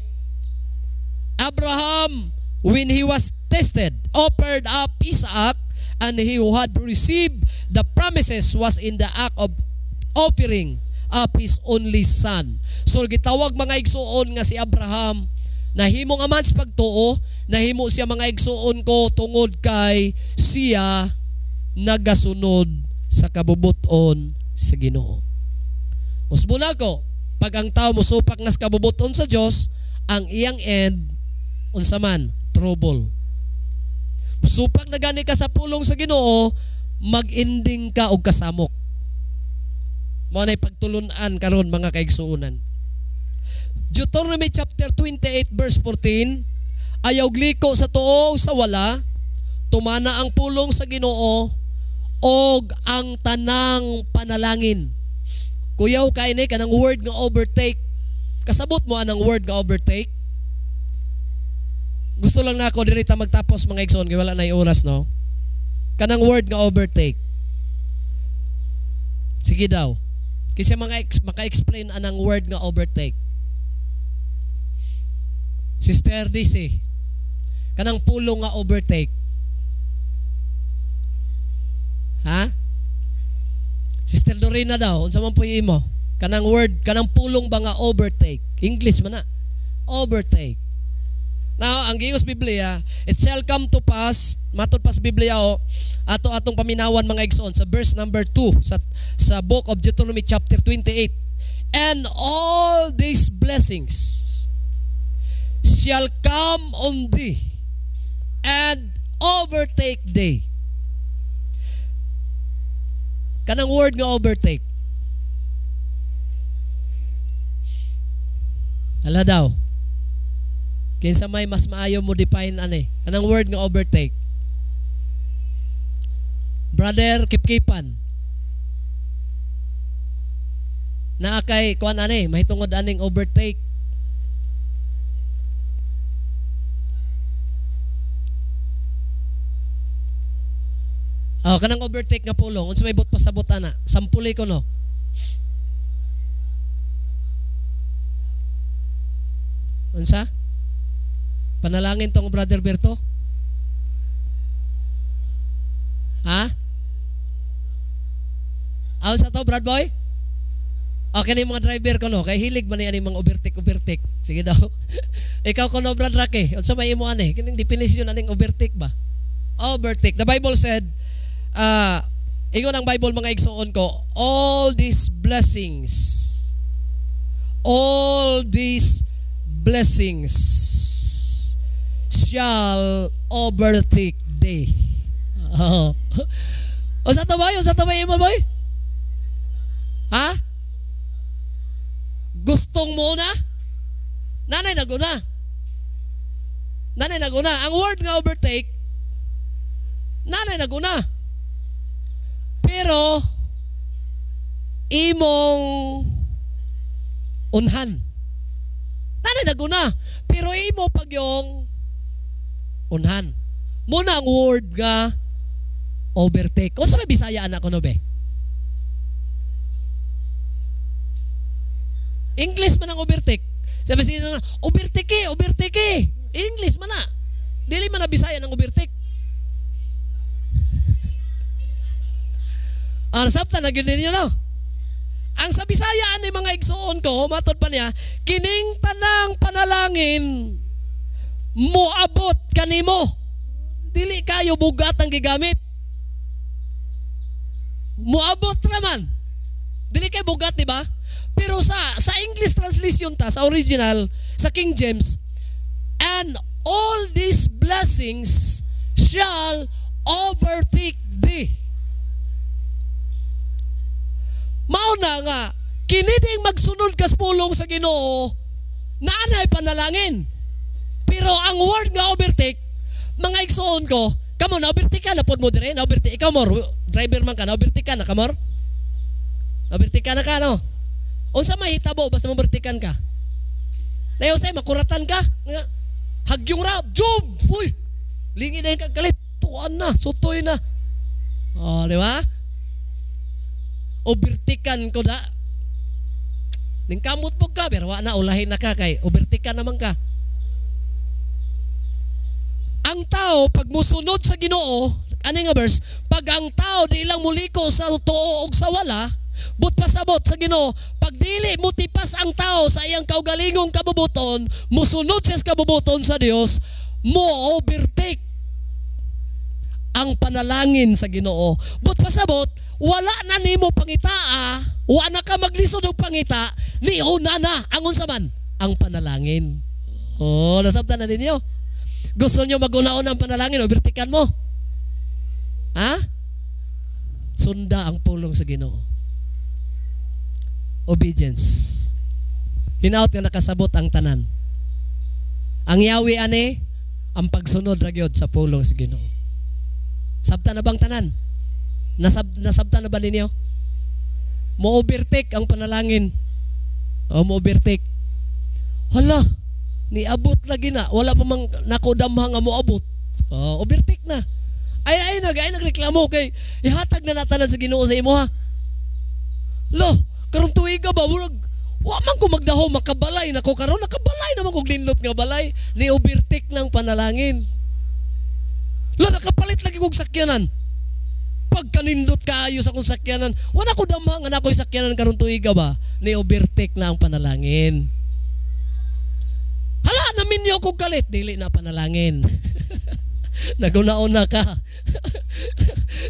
Abraham, when he was tested, offered up Isaac, and he who had received the promises was in the act of offering up his only son. So gitawag mga igsuon nga si Abraham, nahimong aman sa pagtuo, nahimo siya mga igsuon ko tungod kay siya nagasunod sa kabubuton sa Ginoo. Usbuna ko, pag ang tao musupak na sa kabubuton sa Dios, ang iyang end unsa man, trouble. Musupak na gani ka sa pulong sa Ginoo, mag-ending ka og kasamok. Mao nay pagtulunan karon mga kaigsuonan. Deuteronomy chapter 28 verse 14, ayaw liko sa tuo sa wala, tumana ang pulong sa Ginoo og ang tanang panalangin. Kuyaw kay ni kanang word nga overtake. Kasabot mo anang word nga overtake? Gusto lang nako diri ta magtapos mga igsoon kay wala na oras no. Kanang word nga overtake. Sige daw. Kasi maka-explain anang word nga overtake. Sister DC, kanang pulong nga overtake. Ha? Sister Dorina daw, unsa man puy imo? Kanang word, kanang pulong ba nga overtake? English man na. Overtake. Now, ang giingos Biblia, it shall come to pass, matod pas Biblia atong paminawan mga igsoon sa verse number 2 sa book of Deuteronomy chapter 28. And all these blessings shall come on thee and overtake thee. Kanang word nga overtake. Ala daw. Kinsa may mas maayo mo define ani? Kanang word nga overtake. Brother Kipkipan. Naa kay kuan ani, mahitungod aning overtake. Kanang overtake nga pulong, unsa may bot pasabot ana? Sampuli ko no. Unsa? Panalangin tong Brother Berto? Ha? Sa to, Brad Boy? Okay na yung mga driver ko no, kay hilig man yan yung mga overtake. Sige daw. Ikaw ko no, Brad Rocky, unsa may imo ani? Kining definition aning overtake ba? Overtake. The Bible said, ingon ang Bible mga igsoon ko, all these blessings shall overtake thee. Oo. O sa tabay, imo boy? Ha? Gustong mo na? Nanay naguna. Ang word nga overtake, nanay naguna. Pero imong unhan. Nanay naguna. Pero imo pag yung unhan. Muna ang word nga overtake. O sa may Bisaya anak ko no be? English man ang overtake. Sabi siya nga, overtake. English man na. Dili man na Bisaya ng overtake. Sabta na gini niyo no? Ang sa Bisaya ani mga igsuon ko, matod pa niya, kining tanang panalangin moabot kanimo. Dili kayo bugat ang gigamit. Moabot naman. Dili kayo bugat, di ba? Pero sa English translation ta, sa original, sa King James, and all these blessings shall overtake thee. Mauna nga, kiniding magsunod kas pulong sa Ginoo, naanay panalangin. Pero ang word nga overtake, mga igsoon ko, kamo na overtake ka na pod mo dire, na overtake ikaw mo, driver man ka, na overtake ka na kamor. Na overtake ka na ka no. Unsa mahitabo basta mabertikan ka? Nayo say makuratan ka? Hagyong ra, job. Uy. Lingi na yung kagalit. Tuan na, sutoy na. Oh, di ba? Obertikan ko da. Ning kamot mo ka, pero na ulahin na ka kay obertikan naman ka. Ang tao pag musunod sa Ginoo, ani nga verse, pag ang tao di lang muliko sa tuo ug sa wala, but pasabot sa Ginoo, pag dili mo tipas ang tao sa iyang kaugalingong kabubuton, musunod siya sa kabubuton sa Dios, mo overtake ang panalangin sa Ginoo. But pasabot, wala na nimo pangitaa, wala ka maglisod og pangita, ni una na ang unsa man ang panalangin. Oh, nasabtan na ninyo. Gusto nyo mag-una-una ang panalangin, overtikan mo? Ha? Sunda ang pulong sa Ginoo. Obedience. Hinaut nga nakasabot ang tanan. Ang yawi ani, ang pagsunod ra gyud sa pulong sa Ginoo. Sabta na bang tanan? Nasabta na ba ninyo? Mo-overtake ang panalangin. O mo-overtake. Hala, niabot lagi na. Wala pa mang nakodamha nga moabot. Overtake na. Ay nagreklamo kay ihatag na natanan sa Ginoo sa imo ha. Lo, karon tuiga ba murag wa man ko magdaho makabalay nako karon nakabalay naman kog linlot nga balay ni overtake ng panalangin. Lo, nakapalit lagi kog sakyanan. Pag kanindot kaayo sa kong sakyanan, wala ko damang nga nakoy sakyanan karon tuiga ba ni overtake na ang panalangin. Hala, namin niyo kong galit. Dili na panalangin. Naguna-una ka.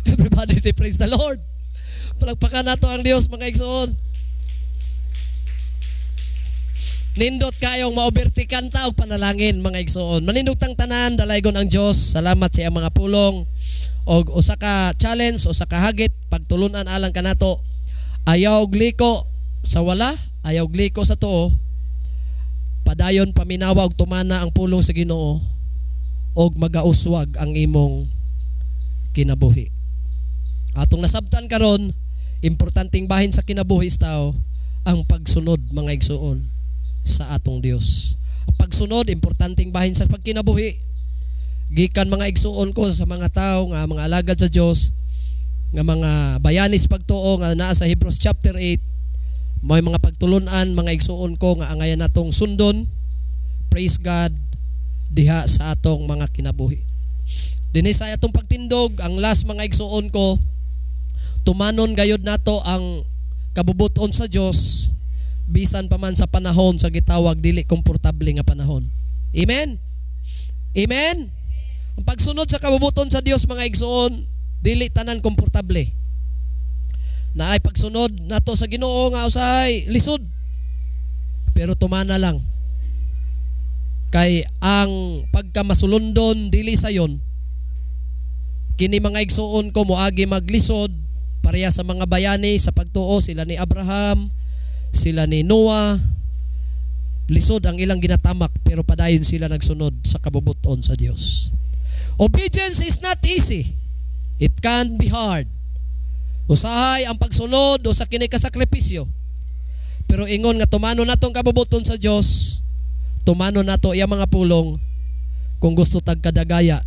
Everybody say praise the Lord. Palagpakan nato ang Dios mga igsoon. Nindot kayong maobertikan ta og panalangin mga igsoon. Manindotang tanan dalaygon ang Dios. Salamat sa mga pulong og usa ka challenge, usa ka hagit pagtulunan alang kanato. Ayaw og liko sa wala, ayaw og liko sa tuo. Padayon paminawa og tumana ang pulong sa Ginoo og magauswag ang imong kinabuhi. Atong nasabtan karon, importanteng bahin sa kinabuhi tao ang pagsunod mga igsuon sa atong Dios. Ang pagsunod importanteng bahin sa pagkinabuhi. Gikan mga igsuon ko sa mga tao nga mga alagad sa Dios, nga mga bayanis pagtuo nga naa sa Hebrews chapter 8, may mga pagtulunan mga igsuon ko nga angayan natong sundon. Praise God diha sa atong mga kinabuhi. Dinhi sa atong pagtindog, ang last mga igsuon ko, tumanon gayud nato ang kabubuton sa Dios bisan pa man sa panahon sa gitawag dili komportable nga panahon. Amen. Amen. Ang pagsunod sa kabubuton sa Dios mga igsuon, dili tanan komportable. Na ay pagsunod nato sa Ginoo nga usahay lisod. Pero tumana lang. Kay ang pagkamasulundon dili sayon Kini mga igsuon ko moagi maglisod pareha sa mga bayani sa pagtuo, sila ni Abraham, sila ni Noah. Lisod ang ilang ginatamak pero padayon sila nagsunod sa kabubuton sa Dios. Obedience is not easy. It can be hard. Usahay ang pagsunod o sa kini kasakripisyo. Pero ingon nga tumano natong kabubuton sa Dios, tumano nato iya mga pulong kung gusto tag kadagaya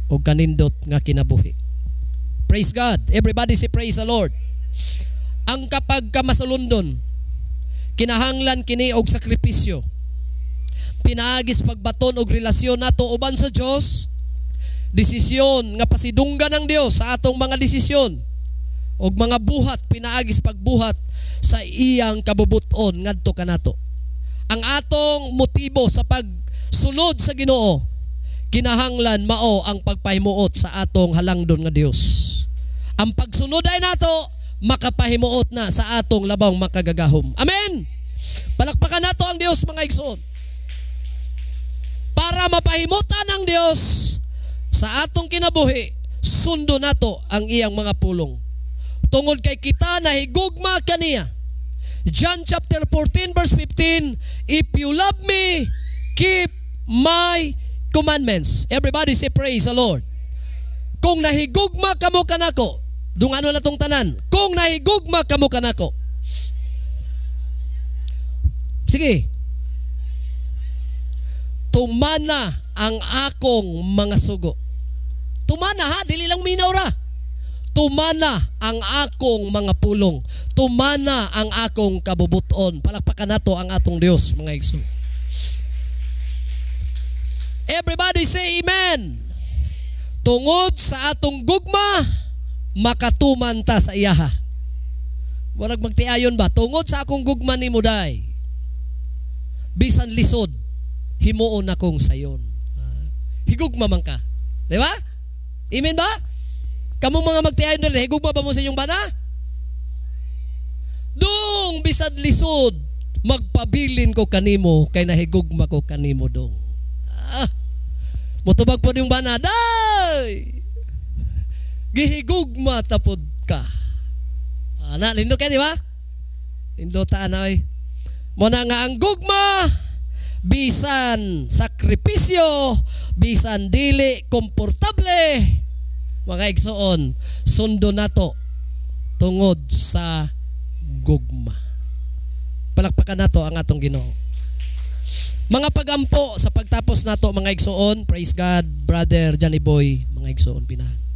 o kanindot nga kinabuhi. Praise God. Everybody say praise the Lord. Ang kapag kamasulundon, kinahanglan kini og sakripisyo. Pinaagis pagbaton og relasyon nato uban sa Dios. Desisyon nga pasidunggan ng Dios sa atong mga desisyon og mga buhat, pinaagis pagbuhat sa iyang kabubuton ngadto kanato. Ang atong motibo sa pagsunod sa Ginoo kinahanglan mao ang pagpahimuot sa atong halangdon nga Dios. Ang pagsunod ay nato makapahimuot na sa atong labang makagagahom. Amen. Palakpakan nato ang Dios mga igsoon. Para mapahimutan ng Dios sa atong kinabuhi, sundo nato ang iyang mga pulong. Tungod kay kita na higugma kaniya. John chapter 14 verse 15, if you love me, keep my commandments. Everybody say praise the Lord. Kung nahigugma kamo kanako, dungano na tong tanan. Kung nahigugma kamo kanako. Sige. Tumana ang akong mga sugo. Tumana ha, dili lang minaw ra. Tumana ang akong mga pulong. Tumana ang akong kabubuton. Palakpakan nato ang atong Dios, mga igsoon. Everybody say amen. Tungod sa atong gugma, makatuman ta sa iyaha. Warag magtiayon ba? Tungod sa akong gugma ni Muday, bisan lisod, himuon akong sayon. Higugma man ka. Di ba? Amen ba? Kamong mga magtiayon na rin, higugma ba mo sa inyong bana? Dong, bisan lisod, magpabilin ko kanimo, kay nahigugma ko kanimo dong. Mutubag po yung bana, day! Gihigugma tapod ka. Lindo ka, di ba? Lindo taan na, oy. Muna nga ang gugma, bisan sakripisyo, bisan dili komportable, mga igsoon, sundo nato tungod sa gugma. Palakpakan nato ang atong Ginoo. Mga pagampo sa pagtapos nato mga igsoon, praise God, Brother Johnny Boy, mga igsoon pinahan.